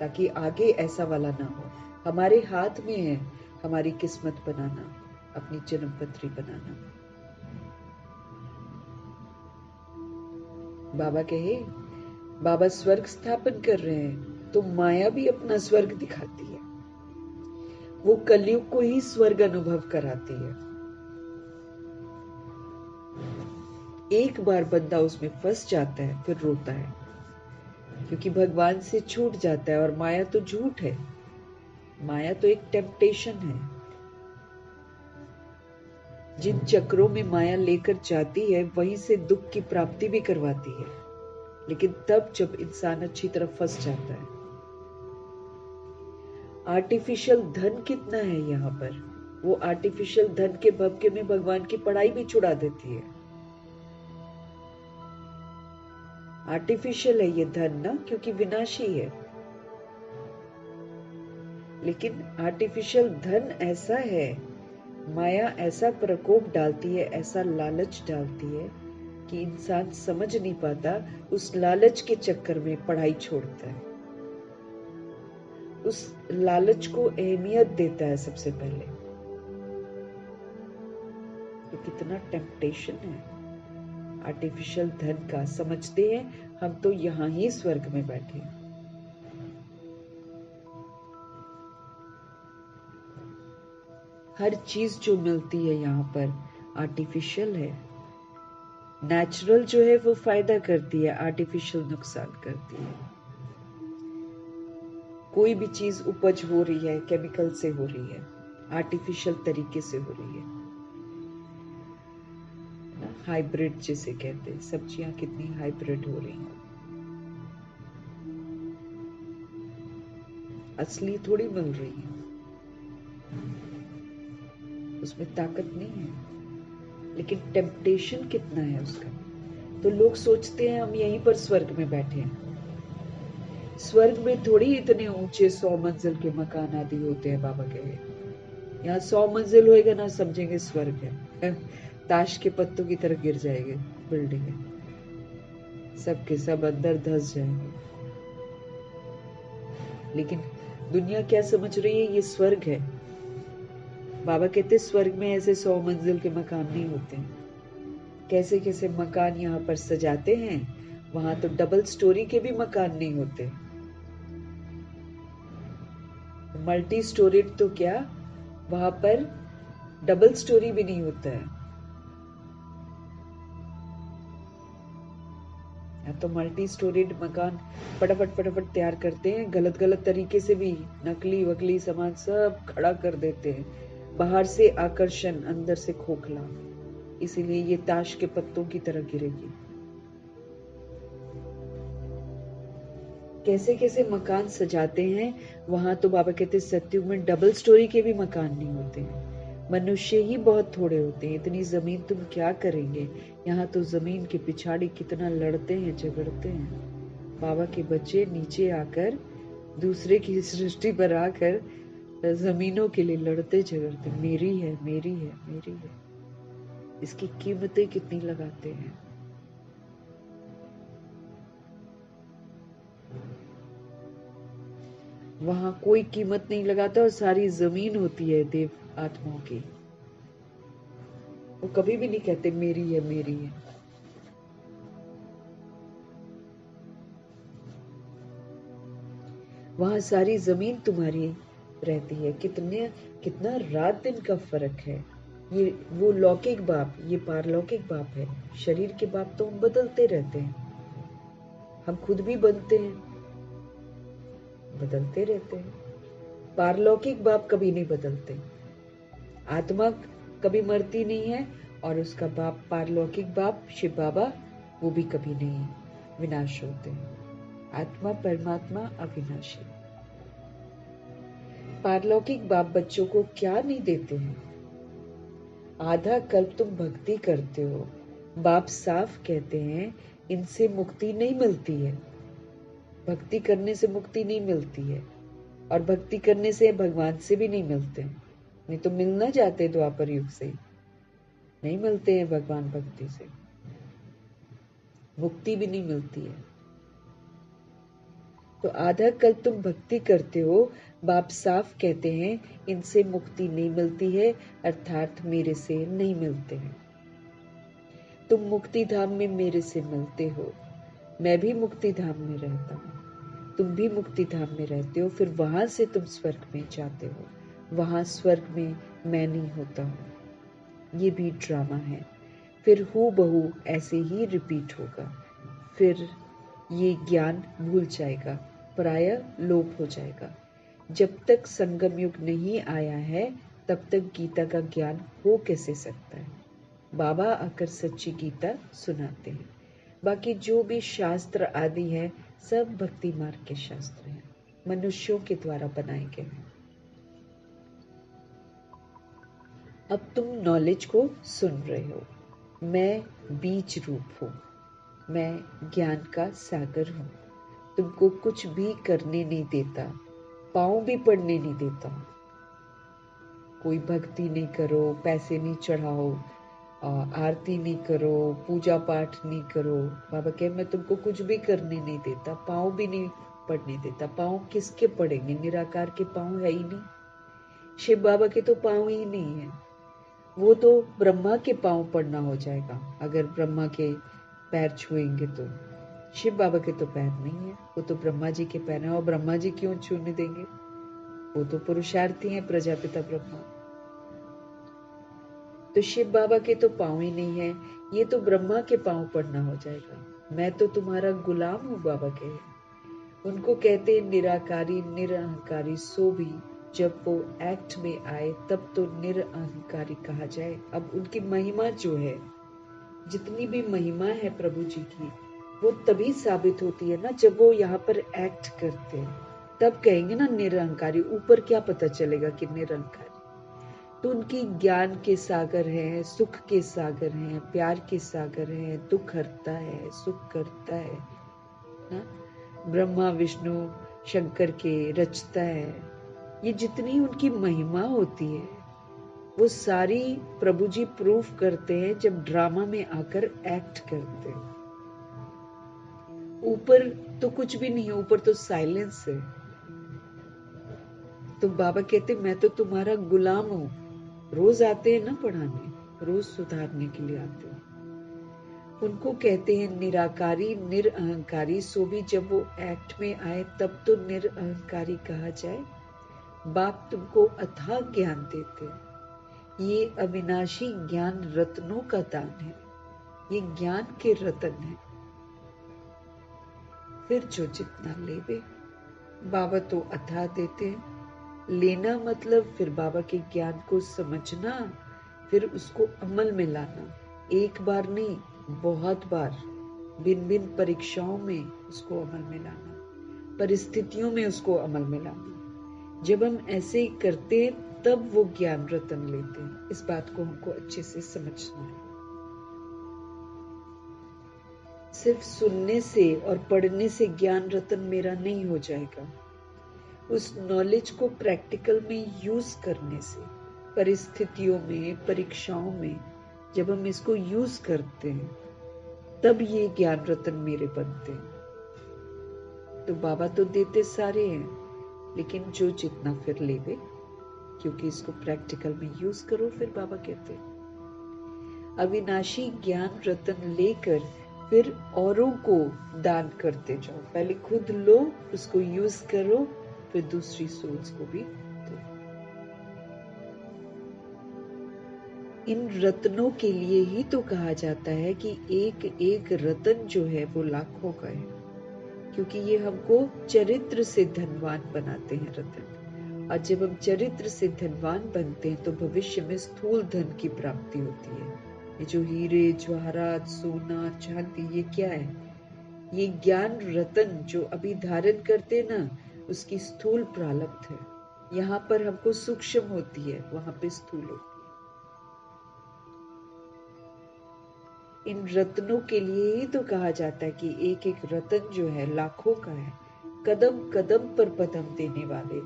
ताकि आगे ऐसा वाला ना हो। हमारे हाथ में है हमारी किस्मत बनाना, अपनी जन्म पत्री बनाना। बाबा कहे, बाबा स्वर्ग स्थापन कर रहे हैं तो माया भी अपना स्वर्ग दिखाती है। वो कलयुग को ही स्वर्ग अनुभव कराती है। एक बार बंदा उसमें फंस जाता है फिर रोता है क्योंकि भगवान से छूट जाता है। और माया तो झूठ है, माया तो एक टेम्पटेशन है। जिन चक्रों में माया लेकर जाती है वहीं से दुख की प्राप्ति भी करवाती है, लेकिन तब जब इंसान अच्छी तरह फंस जाता है। आर्टिफिशियल धन कितना है यहाँ पर, वो आर्टिफिशियल धन के भपके में भगवान की पढ़ाई भी छुड़ा देती है। आर्टिफिशियल है ये धन ना, क्योंकि विनाशी है। लेकिन आर्टिफिशियल धन ऐसा है, माया ऐसा प्रकोप डालती है, ऐसा लालच डालती है कि इंसान समझ नहीं पाता, उस लालच के चक्कर में पढ़ाई छोड़ता है, उस लालच को अहमियत देता है सबसे पहले। तो कितना टेम्पटेशन है आर्टिफिशियल धन का। समझते हैं हम तो यहां ही स्वर्ग में बैठे हैं। हर चीज जो मिलती है यहाँ पर आर्टिफिशियल है। नेचुरल जो है वो फायदा करती है, आर्टिफिशियल नुकसान करती है। कोई भी चीज उपज हो रही है केमिकल से हो रही है, आर्टिफिशियल तरीके से हो रही है। हाइब्रिड जिसे कहते हैं, सब्जियां कितनी हाइब्रिड हो रही हैं, असली थोड़ी मिल रही है, उसमें ताकत नहीं है। लेकिन टेम्पटेशन कितना है उसका। तो लोग सोचते हैं हम यहीं पर स्वर्ग में बैठे हैं। स्वर्ग में थोड़ी इतने ऊंचे 100 मंजिल के मकान आदि होते हैं। बाबा कहे यहाँ 100 मंजिल होएगा ना समझेंगे स्वर्ग है। ताश के पत्तों की तरह गिर जाएंगे बिल्डिंग, सबके सब अंदर धस जाएंगे। लेकिन दुनिया क्या समझ रही है, ये स्वर्ग है। बाबा कहते स्वर्ग में ऐसे 100 मंजिल के मकान नहीं होते। कैसे कैसे मकान यहाँ पर सजाते हैं, वहां तो डबल स्टोरी के भी मकान नहीं होते। मल्टी स्टोरीड तो क्या, वहां पर डबल स्टोरी भी नहीं होता है। तो मल्टी स्टोरीड मकान फटाफट फटाफट तैयार करते हैं, गलत गलत तरीके से भी नकली वकली सामान सब खड़ा कर देते हैं। बाहर से आकर्षण, अंदर से खोखला, इसीलिए ये ताश के पत्तों की तरह गिरेगी। कैसे कैसे मकान सजाते हैं, वहां तो बाबा कहते सत्युग में डबल स्टोरी के भी मकान नहीं होते हैं। मनुष्य ही बहुत थोड़े होते हैं, इतनी जमीन तुम क्या करेंगे। यहाँ तो जमीन के पिछाड़ी कितना लड़ते हैं, झगड़ते हैं। बाबा के बच्चे नीचे आकर, दूसरे की सृष्टि पर आकर जमीनों के लिए लड़ते झगड़ते, मेरी है मेरी है मेरी है। इसकी कीमतें कितनी लगाते हैं। वहां कोई कीमत नहीं लगाता और सारी जमीन होती है देव आत्माओं की। वो कभी भी नहीं कहते मेरी है मेरी है। वहां सारी जमीन तुम्हारी रहती है। कितना रात दिन का फर्क है। ये वो लौकिक बाप, ये पारलौकिक बाप है। शरीर के बाप तो हम बदलते रहते हैं, हम खुद भी बनते हैं, बदलते रहते हैं। पारलौकिक बाप कभी नहीं बदलते। आत्मा कभी मरती नहीं है और उसका बाप पारलौकिक बाप शिव बाबा, वो भी कभी नहीं विनाश होते हैं। आत्मा परमात्मा अविनाशी। पारलौकिक बाप बच्चों को क्या नहीं देते हैं। आधा कल्प तुम भक्ति करते हो, बाप साफ कहते हैं इनसे मुक्ति नहीं मिलती है। भक्ति करने से मुक्ति नहीं मिलती है, और भक्ति करने से भगवान से भी नहीं मिलते। नहीं तो मिलना चाहते द्वापर युग से, नहीं मिलते हैं भगवान भक्ति से, मुक्ति भी नहीं मिलती है। तो आधा कल तुम भक्ति करते हो, बाप साफ कहते हैं इनसे मुक्ति नहीं मिलती है, अर्थात मेरे से नहीं मिलते हैं। तुम मुक्ति धाम में मेरे से मिलते हो, मैं भी मुक्ति धाम में रहता हूँ, तुम भी मुक्ति धाम में रहते हो, फिर वहां से तुम स्वर्ग में जाते हो। वहां स्वर्ग में मैं नहीं होता हूँ। ये भी ड्रामा है। फिर हूबहू ऐसे ही रिपीट होगा। फिर ये ज्ञान भूल जाएगा, प्रायः लोप हो जाएगा। जब तक संगम युग नहीं आया है, तब तक गीता का ज्ञान हो कैसे सकता है। बाबा आकर सच्ची गीता सुनाते हैं। बाकी जो भी शास्त्र आदि है, सब भक्ति मार्ग के शास्त्र हैं, मनुष्यों के द्वारा बनाए गए हैं। अब तुम नॉलेज को सुन रहे हो। मैं बीज रूप हूँ, मैं ज्ञान का सागर हूँ। तुमको कुछ भी करने नहीं देता, पाँव भी पड़ने नहीं देता। कोई भक्ति नहीं करो, पैसे नहीं चढ़ाओ, आरती नहीं करो, पूजा पाठ नहीं करो। बाबा कहे मैं तुमको कुछ भी करने नहीं देता, पाँव भी नहीं पड़ने देता। पाँव किसके पड़ेंगे, निराकार के पाँव है ही नहीं। शिव बाबा के तो पाँव ही नहीं है। वो तो ब्रह्मा के पाँव पड़ना हो जाएगा। अगर ब्रह्मा के पैर छुएंगे तो शिव बाबा के तो पैर नहीं है, वो तो ब्रह्मा जी के पैर हैं। और ब्रह्मा जी क्यों छूने देंगे, वो तो पुरुषार्थी हैं, प्रजापिता ब्रह्मा। तो शिव बाबा के तो पाँव ही नहीं है, ये तो ब्रह्मा के पाँव पड़ना हो जाएगा। मैं तो तुम्हारा गुलाम हूँ, बाबा कहे। उनको कहते निराकारी निरअहंकारी, सो भी जब वो एक्ट में आए तब तो निरअहंकारी कहा जाए। अब उनकी महिमा जो है, जितनी भी महिमा है प्रभु जी की, वो तभी साबित होती है ना जब वो यहाँ पर एक्ट करते हैं, तब कहेंगे ना निरअहंकारी। ऊपर क्या पता चलेगा कि निरअहंकारी। तो उनकी ज्ञान के सागर हैं, सुख के सागर हैं, प्यार के सागर हैं, दुख हरता है, सुख करता है ना? ब्रह्मा विष्णु शंकर के रचता है। ये जितनी उनकी महिमा होती है, वो सारी प्रभु जी प्रूफ करते हैं जब ड्रामा में आकर एक्ट करते हैं। ऊपर तो कुछ भी नहीं है, ऊपर तो साइलेंस है। तो बाबा कहते मैं तो तुम्हारा गुलाम हूं। रोज आते हैं ना पढ़ाने, रोज सुधारने के लिए आते हैं। उनको कहते हैं निराकारी निरअहंकारी, सो भी जब वो एक्ट में आए तब तो निरअहंकारी कहा जाए। बाप तुमको अथाह ज्ञान देते हैं। ये अविनाशी ज्ञान रत्नों का दान है, ये ज्ञान के रतन है। फिर जो जितना लेवे। बाबा तो अथाह देते हैं। लेना मतलब फिर बाबा के ज्ञान को समझना, फिर उसको अमल में लाना। एक बार नहीं, बहुत बार, भिन्न भिन्न परीक्षाओं में उसको अमल में लाना, परिस्थितियों में उसको अमल में लाना। जब हम ऐसे ही करते तब वो ज्ञान रतन लेते हैं। इस बात को हमको अच्छे से समझना है। सिर्फ सुनने से और पढ़ने से ज्ञान रतन मेरा नहीं हो जाएगा। उस नॉलेज को प्रैक्टिकल में यूज करने से, परिस्थितियों में, परीक्षाओं में जब हम इसको यूज करते हैं तब ये ज्ञान रतन मेरे बनते हैं। तो बाबा तो देते सारे हैं, लेकिन जो जितना फिर लेवे, क्योंकि इसको प्रैक्टिकल में यूज करो। फिर बाबा कहते हैं अविनाशी ज्ञान रतन लेकर फिर औरों को दान करते जाओ। पहले खुद लो, उसको यूज करो, फिर दूसरी सोल्स को भी दो। इन रत्नों के लिए ही तो कहा जाता है कि एक एक रतन जो है वो लाखों का है, क्योंकि ये हमको चरित्र से धनवान बनाते हैं रतन। और जब हम चरित्र से धनवान बनते हैं तो भविष्य में स्थूल धन की प्राप्ति होती है। ये जो हीरे जवाहरात, सोना, चांदी, ये क्या है? ये ज्ञान रतन जो अभी धारण करते हैं ना, उसकी स्थूल प्रारब्ध है। यहाँ पर हमको सूक्ष्म होती है, वहां पे स्थूल होती है। इन रत्नों के लिए ही तो कहा जाता है कि एक एक रतन जो है लाखों का है, कदम कदम पर पदम देने वाले।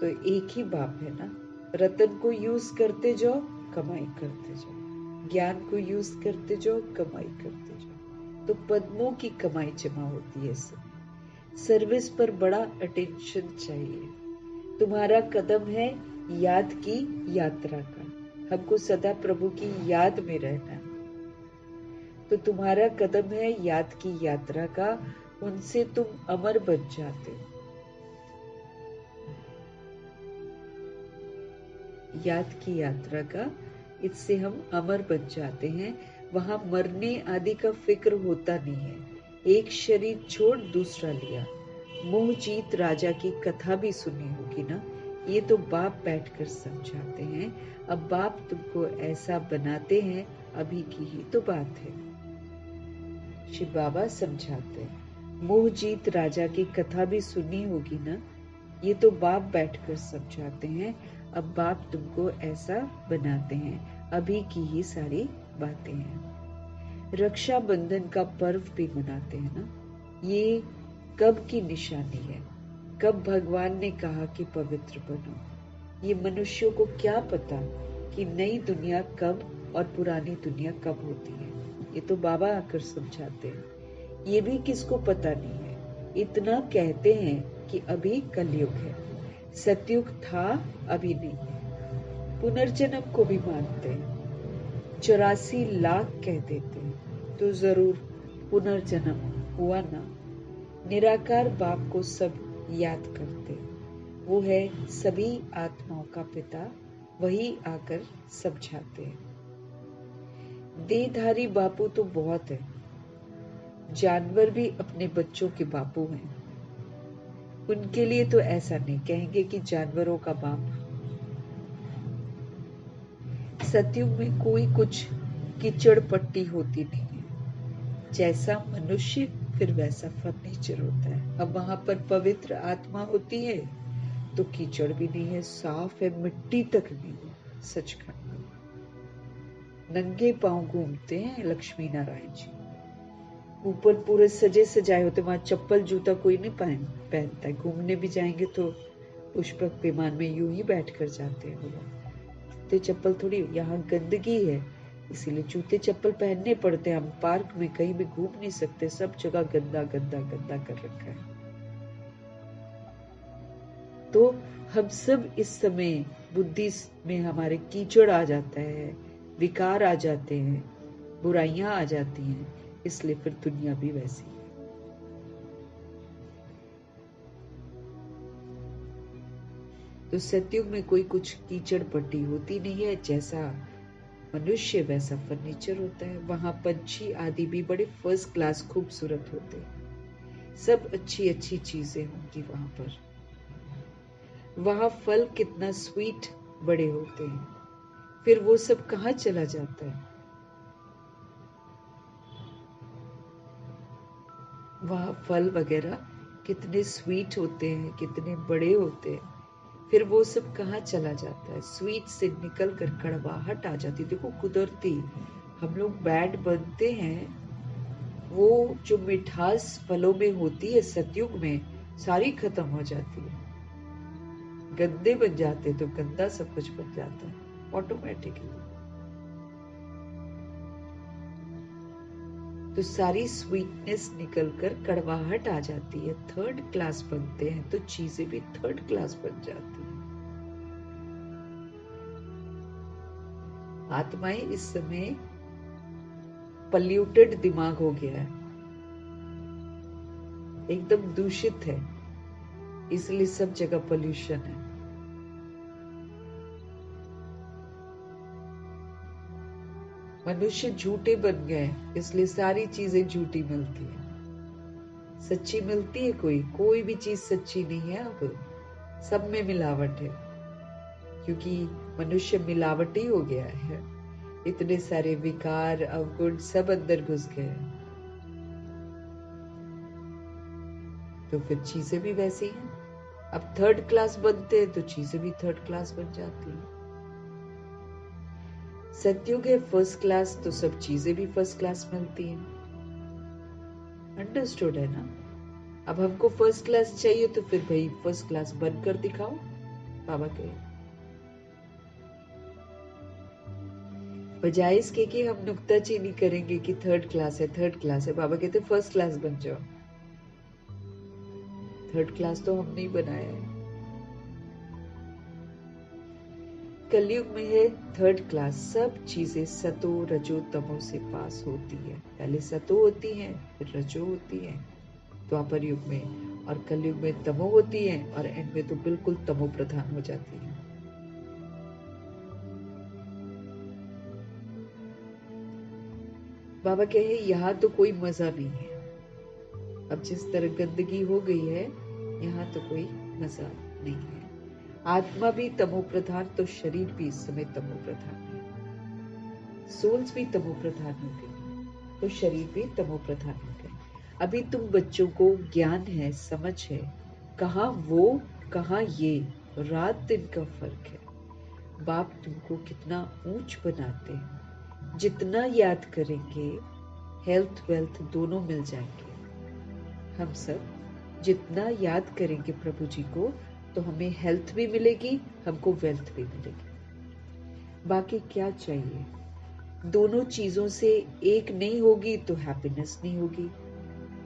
तो एक ही बाप है ना। रतन को यूज करते जाओ, कमाई करते जाओ, ज्ञान को यूज करते जाओ, कमाई करते जाओ, तो पद्मों की कमाई जमा होती है। सर्विस पर बड़ा अटेंशन चाहिए। तुम्हारा कदम है याद की यात्रा का। हमको सदा प्रभु की याद में रहना है। तो तुम्हारा कदम है याद की यात्रा का, उनसे तुम अमर बन जाते हो। याद की यात्रा का, इससे हम अमर बन जाते हैं। वहां मरने आदि का फिक्र होता नहीं है। एक शरीर छोड़ दूसरा लिया। मोह जीत राजा की कथा भी सुनी होगी ना। ये तो बाप बैठकर समझाते हैं। अब बाप तुमको ऐसा बनाते हैं, अभी की ही तो बात है। शिव बाबा समझाते हैं, मोह जीत राजा की कथा भी सुनी होगी ना। ये तो बाप बैठकर समझाते हैं। अब बाप तुमको ऐसा बनाते हैं, अभी की ही सारी बातें हैं। रक्षाबंधन का पर्व भी मनाते हैं ना। ये कब की निशानी है? कब भगवान ने कहा कि पवित्र बनो? ये मनुष्यों को क्या पता कि नई दुनिया कब और पुरानी दुनिया कब होती है? ये तो बाबा आकर समझाते हैं। ये भी किसको पता नहीं है। इतना कहते हैं कि अभी कलयुग है, सतयुग था, अभी नहीं है। पुनर्जन्म को भी मानते हैं। 84 लाख कह देते हैं, तो जरूर पुनर्जन्म हुआ ना। निराकार बाप को सब याद करते, वो है सभी आत्माओं का पिता, वही आकर समझाते हैं। देहधारी बापू तो बहुत है। जानवर भी अपने बच्चों के बापू हैं। उनके लिए तो ऐसा नहीं कहेंगे कि जानवरों का बाप। सतयुग में कोई कुछ कीचड़ पट्टी होती नहीं है। जैसा मनुष्य फिर वैसा फर्नीचर होता है। अब वहां पर पवित्र आत्मा होती है तो कीचड़ भी नहीं है, साफ है, मिट्टी तक नहीं है। सचखंड नंगे पांव घूमते हैं लक्ष्मी नारायण जी। ऊपर पूरे सजे सजाए होते, वहां चप्पल जूता कोई नहीं पहनता है। घूमने भी जाएंगे तो पुष्पक विमान में यूं ही बैठ कर जाते हैं लोग। जूते चप्पल थोड़ी, यहाँ गंदगी है इसीलिए जूते चप्पल पहनने पड़ते हैं। हम पार्क में कहीं भी घूम नहीं सकते, सब जगह गंदा गंदा गंदा कर रखा है। तो हम सब इस समय बुद्धि में हमारे कीचड़ आ जाता है, विकार आ जाते हैं, बुराइयां आ जाती हैं, इसलिए फिर दुनिया भी वैसी है। तो सतयुग में कोई कुछ कीचड़ पट्टी होती नहीं है। जैसा मनुष्य वैसा फर्नीचर होता है। वहां पंछी आदि भी बड़े फर्स्ट क्लास खूबसूरत होते हैं। सब अच्छी अच्छी चीजें होंगी वहां पर। वहां फल कितना स्वीट बड़े होते हैं, फिर वो सब कहाँ चला जाता है? वहां फल वगैरह कितने स्वीट होते हैं, कितने बड़े होते हैं, फिर वो सब कहाँ चला जाता है? स्वीट से निकल कर कड़वाहट आ जाती। देखो कुदरती हम लोग बैड बनते हैं, वो जो मिठास फलों में होती है सतयुग में सारी खत्म हो जाती है। गंदे बन जाते तो गंदा सब कुछ बन जाता है ऑटोमेटिकली। तो सारी स्वीटनेस निकलकर कड़वाहट आ जाती है, थर्ड क्लास बनते हैं, तो चीजें भी थर्ड क्लास बन जाती हैं। आत्माएं इस समय पल्यूटेड दिमाग हो गया है, एकदम दूषित है, इसलिए सब जगह पोल्यूशन है। मनुष्य झूठे बन गए, इसलिए सारी चीजें झूठी मिलती है। सच्ची मिलती है कोई भी चीज सच्ची नहीं है अब, सब में मिलावट है, क्योंकि मनुष्य मिलावटी हो गया है। इतने सारे विकार अवगुण सब अंदर घुस गए, तो फिर चीजें भी वैसी हैं। अब थर्ड क्लास बनते हैं तो चीजें भी थर्ड क्लास बन जाती हैं। सतयुग है फर्स्ट क्लास, तो सब चीजें भी फर्स्ट क्लास मिलती हैं। अंडरस्टूड है ना? अब हमको फर्स्ट क्लास चाहिए तो फिर भाई फर्स्ट क्लास बनकर दिखाओ, बाबा कहे। बजाय इसके कि हम नुक्ताचीनी करेंगे कि थर्ड क्लास है थर्ड क्लास है, बाबा कहते फर्स्ट क्लास बन जाओ। थर्ड क्लास तो हम नहीं बनाया है। कलयुग में है थर्ड क्लास, सब चीजें सतो रजो तमो से पास होती है। पहले सतो होती है, फिर रजो होती है द्वापर युग में, और कलयुग में तमो होती है, और एंड में तो बिल्कुल तमो प्रधान हो जाती है। बाबा कहे यहाँ तो कोई मजा नहीं है। अब जिस तरह गंदगी हो गई है, यहाँ तो कोई मजा नहीं है। आत्मा भी तमो प्रधान, तो शरीर भी इस समय तमो प्रधान है। सोल्स भी तमो प्रधान हो गई, तो शरीर भी तमो प्रधान हो गए। अभी तुम बच्चों को ज्ञान है, समझ है, कहाँ वो कहाँ ये, रात दिन का फर्क है। बाप तुमको कितना ऊंच बनाते हैं, जितना याद करेंगे हेल्थ वेल्थ दोनों मिल जाएंगे। हम सब जितना याद करेंगे प्रभु जी को, तो हमें हेल्थ भी मिलेगी, हमको वेल्थ भी मिलेगी। बाकी क्या चाहिए? दोनों चीजों से एक नहीं होगी तो हैप्पीनेस नहीं होगी।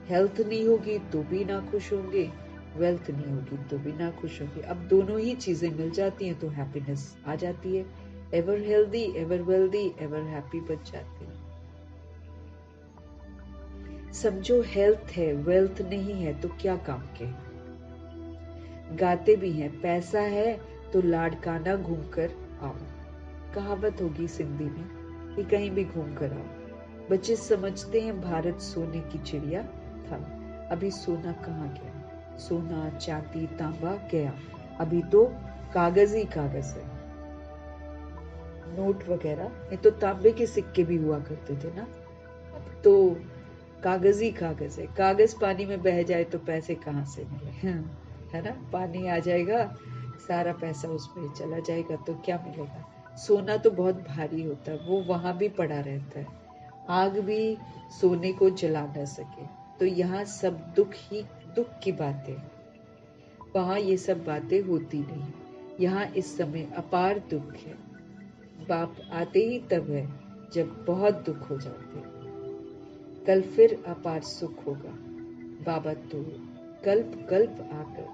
हेल्थ नहीं होगी तो भी ना खुश होंगे, वेल्थ नहीं होगी तो भी ना खुश होंगे। अब दोनों ही चीजें मिल जाती हैं तो हैप्पीनेस आ जाती है। Ever healthy, ever wealthy, ever happy बन जाते हैं। समझो हेल्थ है वेल्थ नहीं है तो क्या काम के। गाते भी हैं, पैसा है तो लाड़काना घूम कर आओ, कहावत होगी सिंधी में कि कहीं भी घूम कर आओ। बच्चे समझते हैं भारत सोने की चिड़िया था, अभी सोना कहाँ गया? सोना चांदी तांबा गया, अभी तो कागज ही कागज है। नोट वगैरह ये तो तांबे के सिक्के भी हुआ करते थे ना, अब तो कागज ही कागज है। कागज पानी में बह जाए तो पैसे कहाँ से मिले? है ना? पानी आ जाएगा, सारा पैसा उसमें चला जाएगा, तो क्या मिलेगा? सोना तो बहुत भारी होता है, वो वहां भी पड़ा रहता है, आग भी सोने को जला न सके। तो यहाँ सब दुख ही दुख की बातें, वहां ये सब बातें होती नहीं। यहाँ इस समय अपार दुख है। बाप आते ही तब है जब बहुत दुख हो जाते हैं। कल फिर अपार सुख होगा। बाबा तो कल्प कल्प आकर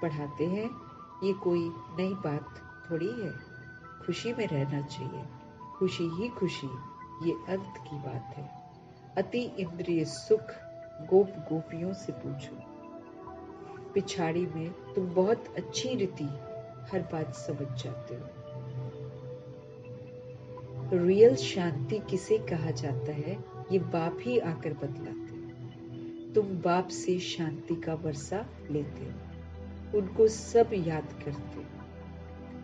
पढ़ाते हैं, ये कोई नई बात थोड़ी है। खुशी में रहना चाहिए, खुशी ही खुशी, ये अंत की बात है। अति इंद्रिय सुख गोप गोपियों से पूछो, पिछाड़ी में तुम बहुत अच्छी रीति हर बात समझ जाते हो। रियल शांति किसे कहा जाता है, ये बाप ही आकर बतलाते हैं। तुम बाप से शांति का वर्षा लेते हो, उनको सब याद करते।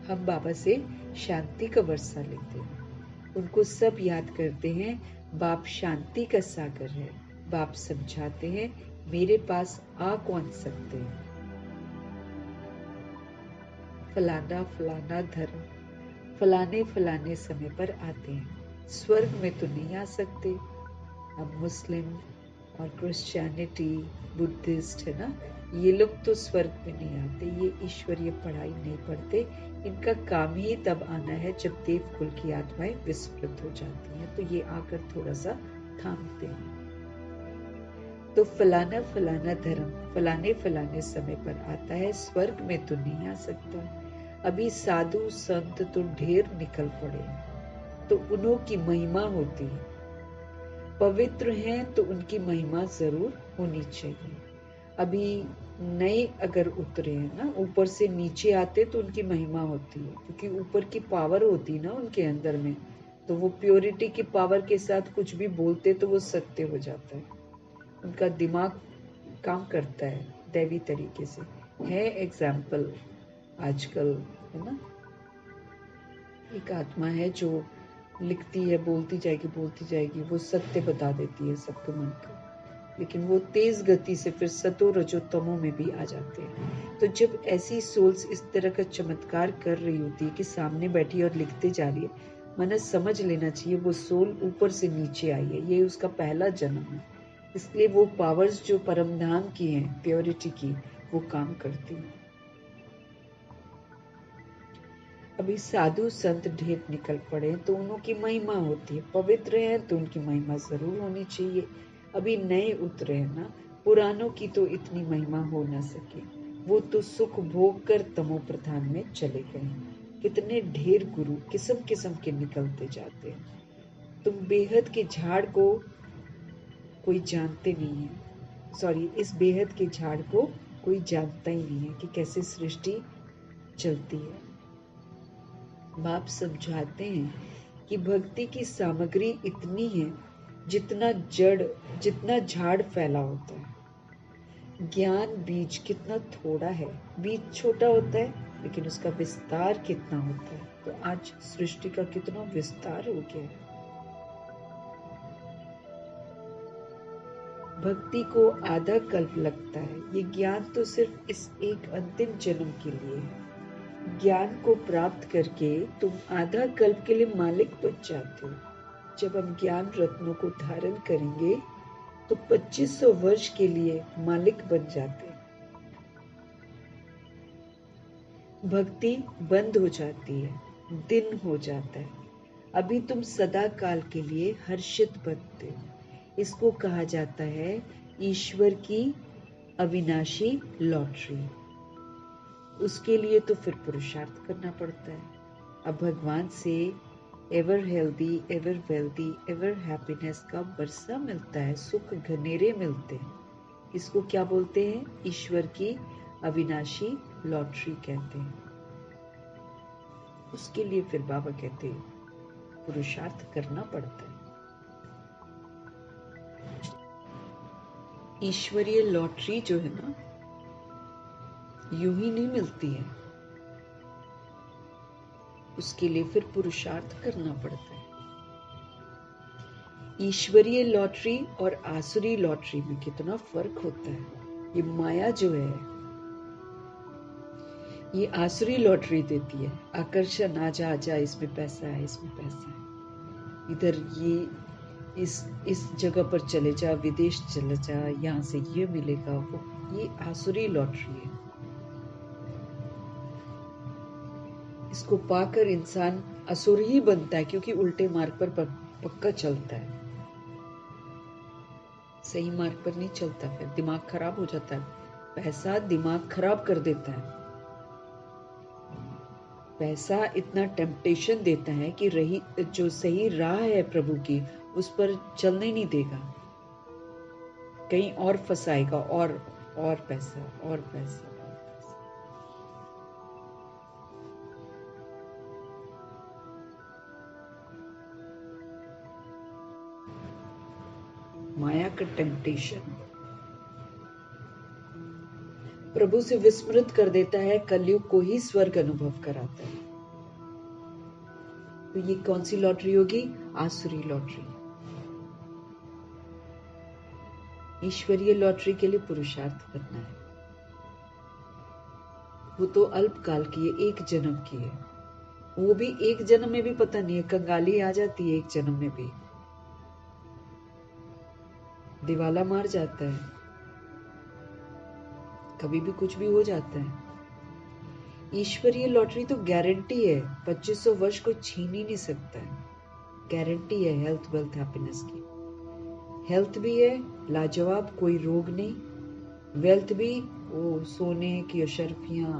हम बाबा से शांति का वर्षा लेते हैं, उनको सब याद करते हैं। बाप शांति का सागर है। बाप समझाते हैं, मेरे पास आ कौन सकते हैं। फलाना फलाना धर्म फलाने फलाने समय पर आते हैं, स्वर्ग में तो नहीं आ सकते। अब मुस्लिम और क्रिश्चियनिटी, बुद्धिस्ट है ना, ये लोग तो स्वर्ग में नहीं आते, ये ईश्वरीय पढ़ाई नहीं पढ़ते। इनका काम ही तब आना है जब देव कुल की आत्माएं विस्मृत हो जाती हैं, तो ये आकर थोड़ा सा थामते हैं। तो फलाना फलाना धर्म फलाने फलाने समय पर आता है, स्वर्ग में तो नहीं आ सकता। अभी साधु संत तो ढेर निकल पड़े, तो उन्हों की महिमा होती है। पवित्र हैं तो उनकी महिमा जरूर होनी चाहिए। अभी नए अगर उतरे हैं ना, ऊपर से नीचे आते तो उनकी महिमा होती है, क्योंकि ऊपर की पावर होती है ना उनके अंदर में, तो वो प्योरिटी की पावर के साथ कुछ भी बोलते तो वो सत्य हो जाता है। उनका दिमाग काम करता है दैवी तरीके से। है एग्जाम्पल आजकल, है ना, एक आत्मा है जो लिखती है, बोलती जाएगी, वो सत्य बता देती है सबके मन का, लेकिन वो तेज गति से फिर सतो रजो तमो में भी आ जाते हैं। तो जब ऐसी सोल्स इस तरह का चमत्कार कर रही होती है कि सामने बैठी और लिखते जा रही है, माना समझ लेना चाहिए वो सोल ऊपर से नीचे आई है, ये उसका पहला जन्म है। इसलिए वो पावर्स जो परम धाम की हैं, प्योरिटी की, वो काम करती है। अभी साधु संत ढेर निकल पड़े तो उनकी महिमा होती है। पवित्र है तो उनकी महिमा जरूर होनी चाहिए। अभी नए उतरे हैं ना, पुरानों की तो इतनी महिमा हो ना सके, वो तो सुख भोग कर तमो प्रधान में चले गए। कितने ढेर गुरु किस्म किस्म के निकलते जाते हैं। तुम बेहद के झाड़ को कोई जानते नहीं है, सॉरी, इस बेहद के झाड़ को कोई जानता ही नहीं है कि कैसे सृष्टि चलती है। बाप समझाते हैं कि भक्ति की सामग्री इतनी है जितना झाड़ फैला होता है। ज्ञान बीज कितना थोड़ा है, बीज छोटा होता है लेकिन उसका विस्तार कितना होता है। तो आज सृष्टि का कितना विस्तार हो गया है। भक्ति को आधा कल्प लगता है, ये ज्ञान तो सिर्फ इस एक अंतिम जन्म के लिए है। ज्ञान को प्राप्त करके तुम आधा कल्प के लिए मालिक बन जाते हो। जब हम ज्ञान रत्नों को धारण करेंगे तो 2500 वर्ष के लिए मालिक बन जाते हैं। भक्ति बंद हो जाती है, दिन हो जाता है। अभी तुम सदा काल के लिए हर्षित बनते हो। इसको कहा जाता है ईश्वर की अविनाशी लॉटरी। उसके लिए तो फिर पुरुषार्थ करना पड़ता है। अब भगवान से ever healthy, ever wealthy, ever happiness का वर्षा मिलता है, सुख घनेरे मिलते हैं। इसको क्या बोलते हैं? ईश्वर की अविनाशी लॉटरी कहते हैं। उसके लिए फिर बाबा कहते हैं पुरुषार्थ करना पड़ता है। ईश्वरीय लॉटरी जो है ना, यूं ही नहीं मिलती है, उसके लिए फिर पुरुषार्थ करना पड़ता है। ईश्वरीय लॉटरी और आसुरी लॉटरी में कितना फर्क होता है। ये माया जो है, ये आसुरी लॉटरी देती है, आकर्षण, आजा आजा, इसमें पैसा है, इसमें पैसा है, इधर ये इस जगह पर चले जा, विदेश चले जा, यहाँ से ये मिलेगा, वो, ये आसुरी लॉटरी है। इसको पाकर इंसान असुर ही बनता है, क्योंकि उल्टे मार्ग पर पक्का चलता है, सही मार्ग पर नहीं चलता, फिर दिमाग खराब हो जाता है। पैसा दिमाग खराब कर देता है। पैसा इतना टेम्पटेशन देता है कि जो सही राह है प्रभु की, उस पर चलने नहीं देगा, कहीं और फंसाएगा, और पैसा, और पैसा। माया का टेम्पटेशन। प्रभु से विस्मृत कर देता है, कलयुग को ही स्वर्ग अनुभव कराता है। तो ये कौन सी लॉटरी होगी? आसुरी लॉटरी। ईश्वरीय लॉटरी के लिए पुरुषार्थ करना है। वो तो अल्पकाल की है, एक जन्म की है। वो भी एक जन्म में भी पता नहीं है, कंगाली आ जाती है एक जन्म में भी, दिवाला मार जाता है, कभी भी कुछ भी हो जाता है। ईश्वरीय लॉटरी तो गारंटी है, 2500 वर्ष कोई छीन ही नहीं सकता है। गारंटी है हेल्थ, वेल्थ, हैप्पीनेस की। हेल्थ भी है लाजवाब, कोई रोग नहीं। वेल्थ भी वो सोने की अशर्फियां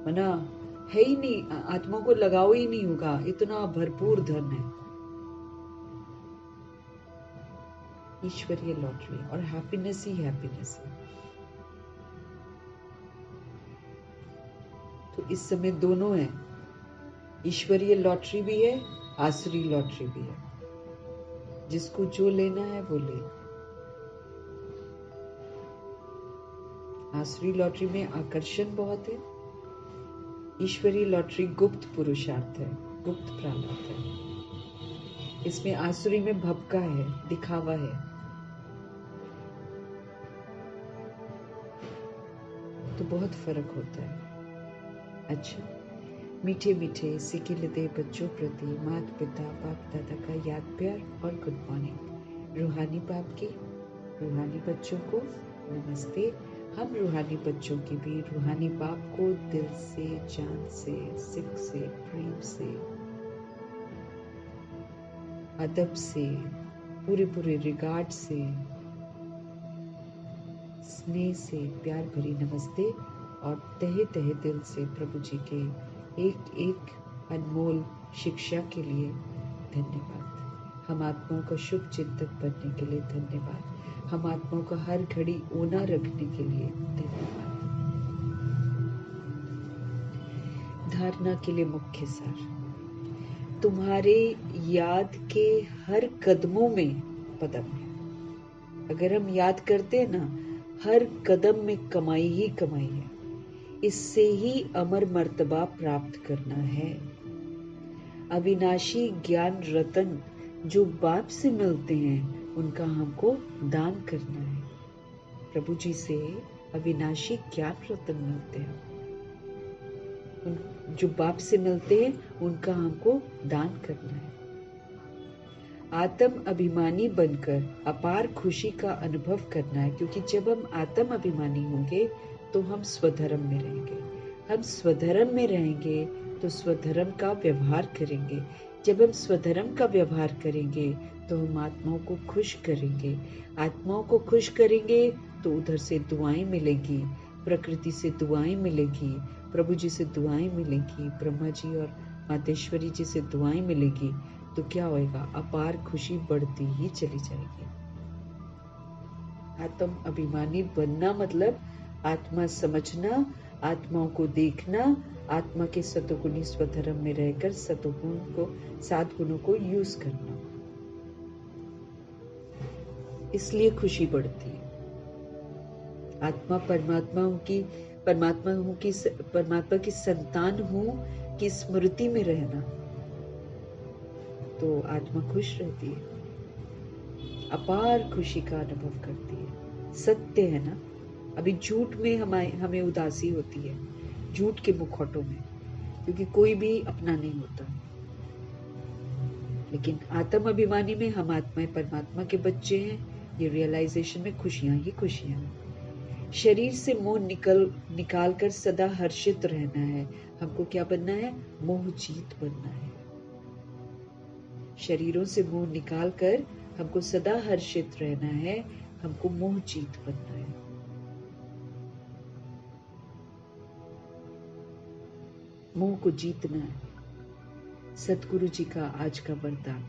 मना है ही नहीं, आत्मा को लगाओ ही नहीं होगा, इतना भरपूर धन है। ईश्वरीय लॉटरी और हैप्पीनेस ही हैप्पीनेस है। तो इस समय दोनों है, ईश्वरीय लॉटरी भी है, आसुरी लॉटरी भी है। जिसको जो लेना है वो ले। आसुरी लॉटरी में आकर्षण बहुत है, ईश्वरीय लॉटरी गुप्त पुरुषार्थ है, गुप्त प्राप्त है। इसमें आसुरी में भपका है, दिखावा है। तो बहुत फर्क होता है। अच्छा, मीठे मीठे सिके लिदे बच्चों प्रति माता पिता बाप दादा का याद प्यार और गुड मॉर्निंग। रूहानी बाप की रूहानी बच्चों को नमस्ते। हम रूहानी बच्चों की भी रूहानी बाप को दिल से, जान से, सिक से, प्रेम से, अदब से, पूरे पूरे रिगार्ड से, स्नेह से प्यार भरी नमस्ते और तहे तहे दिल से प्रभु जी के एक एक अनमोल शिक्षा के लिए धन्यवाद। हम आत्माओं का शुभ चिंतक बनने के लिए धन्यवाद। हम आत्माओं का हर घड़ी ओना रखने के लिए धन्यवाद। धारणा के लिए मुख्य सार, तुम्हारे याद के हर कदमों में पदम है। अगर हम याद करते हैं ना, हर कदम में कमाई ही कमाई है। इससे ही अमर मर्तबा प्राप्त करना है। अविनाशी ज्ञान रतन जो बाप से मिलते हैं, उनका हमको दान करना है। प्रभु जी से अविनाशी ज्ञान रतन मिलते हैं, जो बाप से मिलते हैं, उनका हमको दान करना है। आत्म अभिमानी बनकर अपार खुशी का अनुभव करना है, क्योंकि जब हम आत्म अभिमानी होंगे तो हम स्वधर्म में रहेंगे। हम स्वधर्म में रहेंगे तो स्वधर्म का व्यवहार करेंगे। जब हम स्वधर्म का व्यवहार करेंगे तो हम आत्माओं को खुश करेंगे। आत्माओं को खुश करेंगे तो उधर से दुआएं मिलेंगी, प्रकृति से दुआएं मिलेगी, प्रभु जी से दुआएं मिलेंगी, ब्रह्मा जी और मातेश्वरी जी से दुआएं मिलेगी। तो क्या होएगा? अपार खुशी बढ़ती ही चली जाएगी। आत्म अभिमानी बनना मतलब आत्मा समझना, आत्माओं को देखना, आत्मा के सतोगुणी स्वधर्म में रहकर सतोगुण को, सात गुणों को यूज करना। इसलिए खुशी बढ़ती है। आत्मा परमात्मा की संतान हूँ की स्मृति में रहना, तो आत्मा खुश रहती है, अपार खुशी का अनुभव करती है। सत्य है ना। अभी झूठ में हमें उदासी होती है, झूठ के मुखौटों में, क्योंकि कोई भी अपना नहीं होता। लेकिन आत्म अभिमानी में हम आत्माएं परमात्मा के बच्चे हैं, ये रियलाइजेशन में खुशियां ही खुशियां हैं। शरीर से मोह निकाल कर सदा हर्षित रहना है। हमको क्या बनना है? मोह जीत बनना है। शरीरों से मोह निकाल कर हमको सदा हर्षित रहना है, हमको मोह जीत बनना है। मोह को जीतना है। सतगुरु जी का आज का वरदान,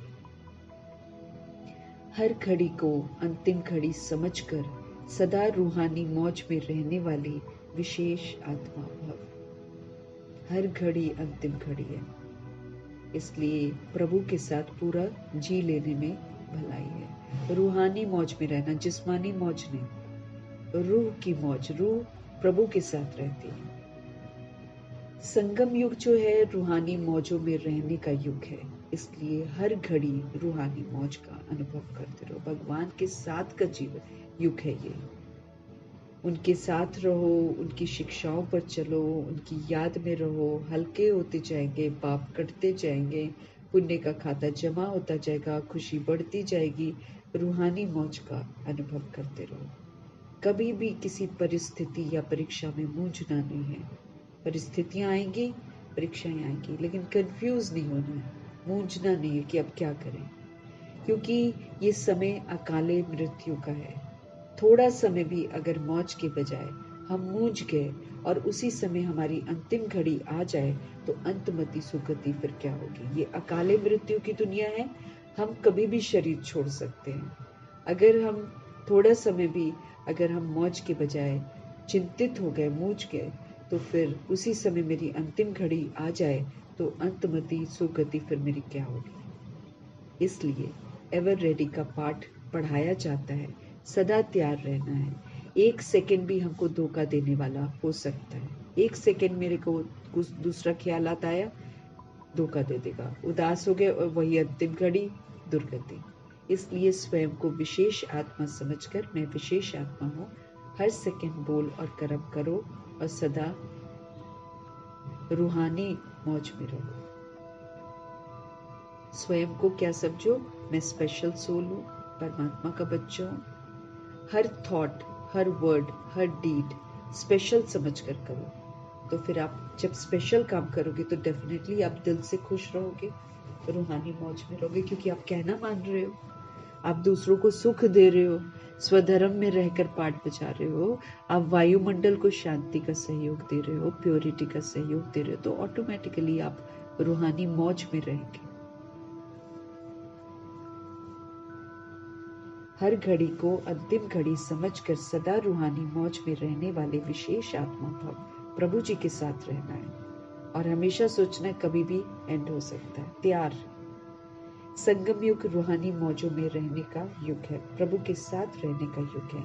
हर घड़ी को अंतिम घड़ी समझकर सदा रूहानी मौज में रहने वाली विशेष आत्मा भव। हर घड़ी अंतिम घड़ी है, इसलिए प्रभु के साथ पूरा जी लेने में भलाई है। रूहानी मौज में रहना, जिस्मानी मौज नहीं, रूह की मौज। रूह प्रभु के साथ रहती है। संगम युग जो है रूहानी मौजों में रहने का युग है, इसलिए हर घड़ी रूहानी मौज का अनुभव करते रहो। भगवान के साथ का जीवन युग है ये। उनके साथ रहो, उनकी शिक्षाओं पर चलो, उनकी याद में रहो। हल्के होते जाएंगे, पाप कटते जाएंगे, पुण्य का खाता जमा होता जाएगा, खुशी बढ़ती जाएगी। रूहानी मौज का अनुभव करते रहो। कभी भी किसी परिस्थिति या परीक्षा में मूंझना नहीं है। परिस्थितियां आएंगी, परीक्षाएं आएंगी, लेकिन कंफ्यूज नहीं होना है, मूंझना नहीं है कि अब क्या करें, क्योंकि ये समय अकाले मृत्यु का है। थोड़ा समय भी अगर मौज के बजाय हम मूंझ गए और उसी समय हमारी अंतिम घड़ी आ जाए तो अंतमति सुगति फिर क्या होगी। ये अकाले मृत्यु की दुनिया है, हम कभी भी शरीर छोड़ सकते हैं। अगर हम थोड़ा समय भी अगर हम मौज के बजाय चिंतित हो गए, मूंझ गए, तो फिर उसी समय मेरी अंतिम घड़ी आ जाए तो अंतमति सुगति फिर मेरी क्या होगी। इसलिए एवर रेडी का पाठ पढ़ाया जाता है, सदा तैयार रहना है। एक सेकंड भी हमको धोखा देने वाला हो सकता है। एक सेकंड मेरे को कुछ दूसरा ख्यालात आया, धोखा दे देगा। उदास हो गए और वही अंतिम घड़ी दुर्गति। इसलिए स्वयं को विशेष आत्मा समझकर मैं विशेष आत्मा हूँ, हर सेकंड बोल और कर्म करो और सदा रूहानी मौज में रहो। स्वयं को क्या समझो, मैं स्पेशल सोल हूँ, परमात्मा का बच्चा हूँ। हर थॉट, हर वर्ड, हर डीड स्पेशल समझकर करो। तो फिर आप जब स्पेशल काम करोगे तो डेफिनेटली आप दिल से खुश रहोगे, रूहानी मौज में रहोगे, क्योंकि आप कहना मान रहे हो, आप दूसरों को सुख दे रहे हो, स्वधर्म में रहकर पाठ बजा रहे हो, आप वायुमंडल को शांति का सहयोग दे रहे हो, प्योरिटी का सहयोग दे रहे हो, तो ऑटोमेटिकली आप रूहानी मौज में रहेंगे। हर घड़ी को अंतिम घड़ी समझकर सदा रूहानी मौज में रहने वाले विशेष आत्मा भाव प्रभु जी के साथ रहना है और हमेशा सोचना कभी भी एंड हो सकता है। तैयार। संगम युग रूहानी मौजों में रहने का युग है, प्रभु के साथ रहने का युग है,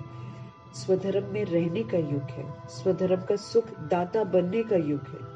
स्वधर्म में रहने का युग है, स्वधर्म का सुख दाता बनने का युग है।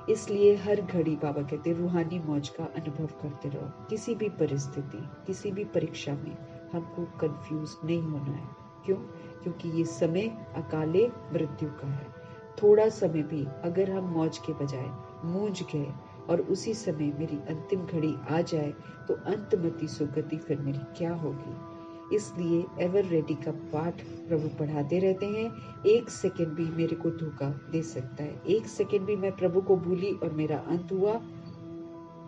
इसलिए हर घड़ी बाबा कहते रूहानी मौज का अनुभव करते रहो। किसी भी परिस्थिति, किसी भी परीक्षा में हमको कंफ्यूज नहीं होना है। क्यों? क्योंकि ये समय अकाले मृत्यु का है। थोड़ा समय भी अगर हम मौज के बजाय मूंझ गए और उसी समय मेरी अंतिम घड़ी आ जाए तो अंतमति सुगति फिर मेरी क्या होगी। इसलिए एवर रेडी का पाठ प्रभु पढ़ाते रहते हैं। एक सेकंड भी मेरे को धोखा दे सकता है, एक सेकंड भी मैं प्रभु को भूली और मेरा अंत हुआ,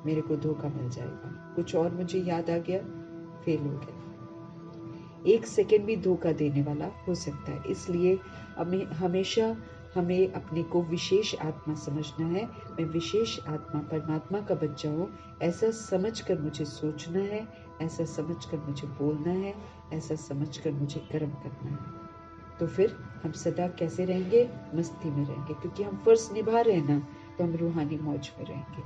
मेरे को धोखा मिल जाएगा, कुछ और मुझे याद आ गया, फेल हो गया। एक सेकंड भी धोखा देने वाला हो सकता है। इसलिए हमेशा हमें अपने को विशेष आत्मा समझना है। मैं विशेष आत्मा परमात्मा का बच्चा हूँ, ऐसा समझकर मुझे सोचना है, ऐसा समझकर मुझे बोलना है, ऐसा समझकर मुझे कर्म करना है। तो फिर हम सदा कैसे रहेंगे? मस्ती में रहेंगे, क्योंकि हम फर्ज निभा रहे हैं ना, तो हम रूहानी मौज में रहेंगे।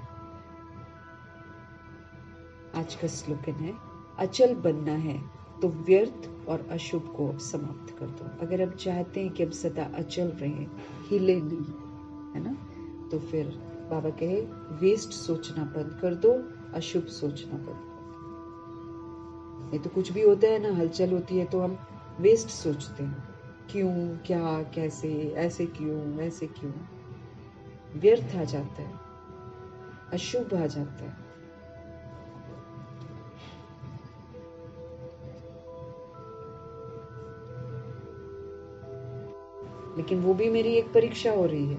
आज का स्लोगन है, अचल बनना है तो व्यर्थ और अशुभ को समाप्त कर दो। अगर हम चाहते हैं कि हम सदा अचल रहें, हिले नहीं, है ना, तो फिर बाबा कहे वेस्ट सोचना बंद कर दो, अशुभ सोचना बंद कर दो। नहीं तो कुछ भी होता है ना, हलचल होती है तो हम वेस्ट सोचते हैं, क्यों, क्या, कैसे, ऐसे क्यों, वैसे क्यों। व्यर्थ आ जाता है, अशुभ आ जाता है। लेकिन वो भी मेरी एक परीक्षा हो रही है,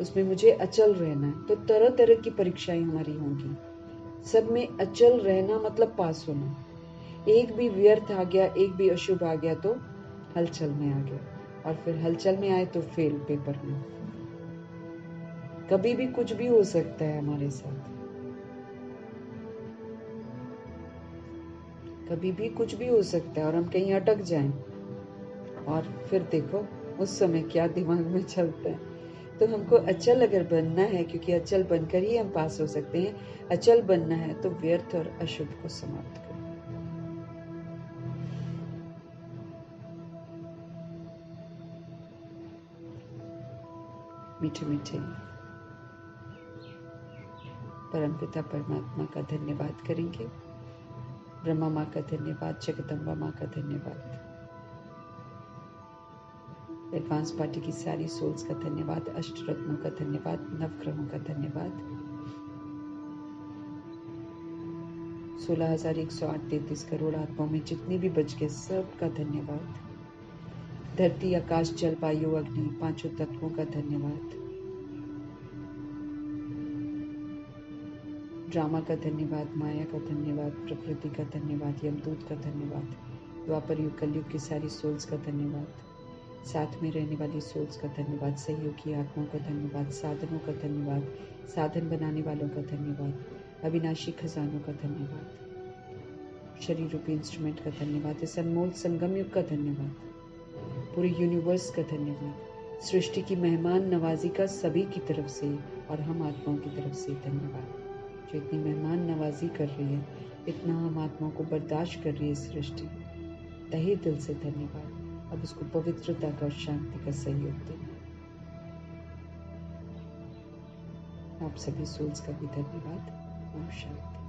उसमें मुझे अचल रहना है। तो तरह तरह की परीक्षाएं हमारी होंगी, सब में अचल रहना मतलब पास होना। एक भी व्यर्थ आ गया, एक भी अशुभ आ गया तो हलचल में आ गया, और फिर हलचल में आए तो फेल पेपर में। कभी भी कुछ भी हो सकता है हमारे साथ, कभी भी कुछ भी हो सकता है और हम कहीं अटक जाएं, और फिर देखो उस समय क्या दिमाग में चलता है। तो हमको अचल अगर बनना है, क्योंकि अचल बनकर ही हम पास हो सकते हैं, अचल बनना है तो व्यर्थ और अशुभ को समाप्त करो। मीठे मीठे परमपिता परमात्मा का धन्यवाद करेंगे। ब्रह्मा माँ का धन्यवाद, जगदम्बा माँ का धन्यवाद, एडवांस पार्टी की सारी सोल्स का धन्यवाद, अष्ट रत्नों का धन्यवाद, नवग्रहों का धन्यवाद, 16,108.33 करोड़ आत्माओं में जितने भी बच गए सबका धन्यवाद। धरती, आकाश, जल, वायु, अग्नि, पांचों तत्वों का धन्यवाद। ड्रामा का धन्यवाद, माया का धन्यवाद, प्रकृति का धन्यवाद, यमदूत का धन्यवाद, द्वापर युग कलयुग की सारी सोल्स का धन्यवाद, साथ में रहने वाली सोल्स का धन्यवाद, सहयोगी आत्माओं का धन्यवाद, साधनों का धन्यवाद, साधन बनाने वालों का धन्यवाद, अविनाशी खजानों का धन्यवाद, शरीर रूपी इंस्ट्रूमेंट का धन्यवाद, इस अनमोल संगम युग का धन्यवाद, पूरे यूनिवर्स का धन्यवाद, सृष्टि की मेहमान नवाजी का सभी की तरफ से और हम आत्माओं की तरफ से धन्यवाद। जो इतनी मेहमान नवाजी कर रही है, इतना हम आत्माओं को बर्दाश्त कर रही है सृष्टि, तहे दिल से धन्यवाद। अब उसको पवित्रता का और शांति का सहयोग दें। आप सभी सोल्स का भी धन्यवाद। ओम शांति।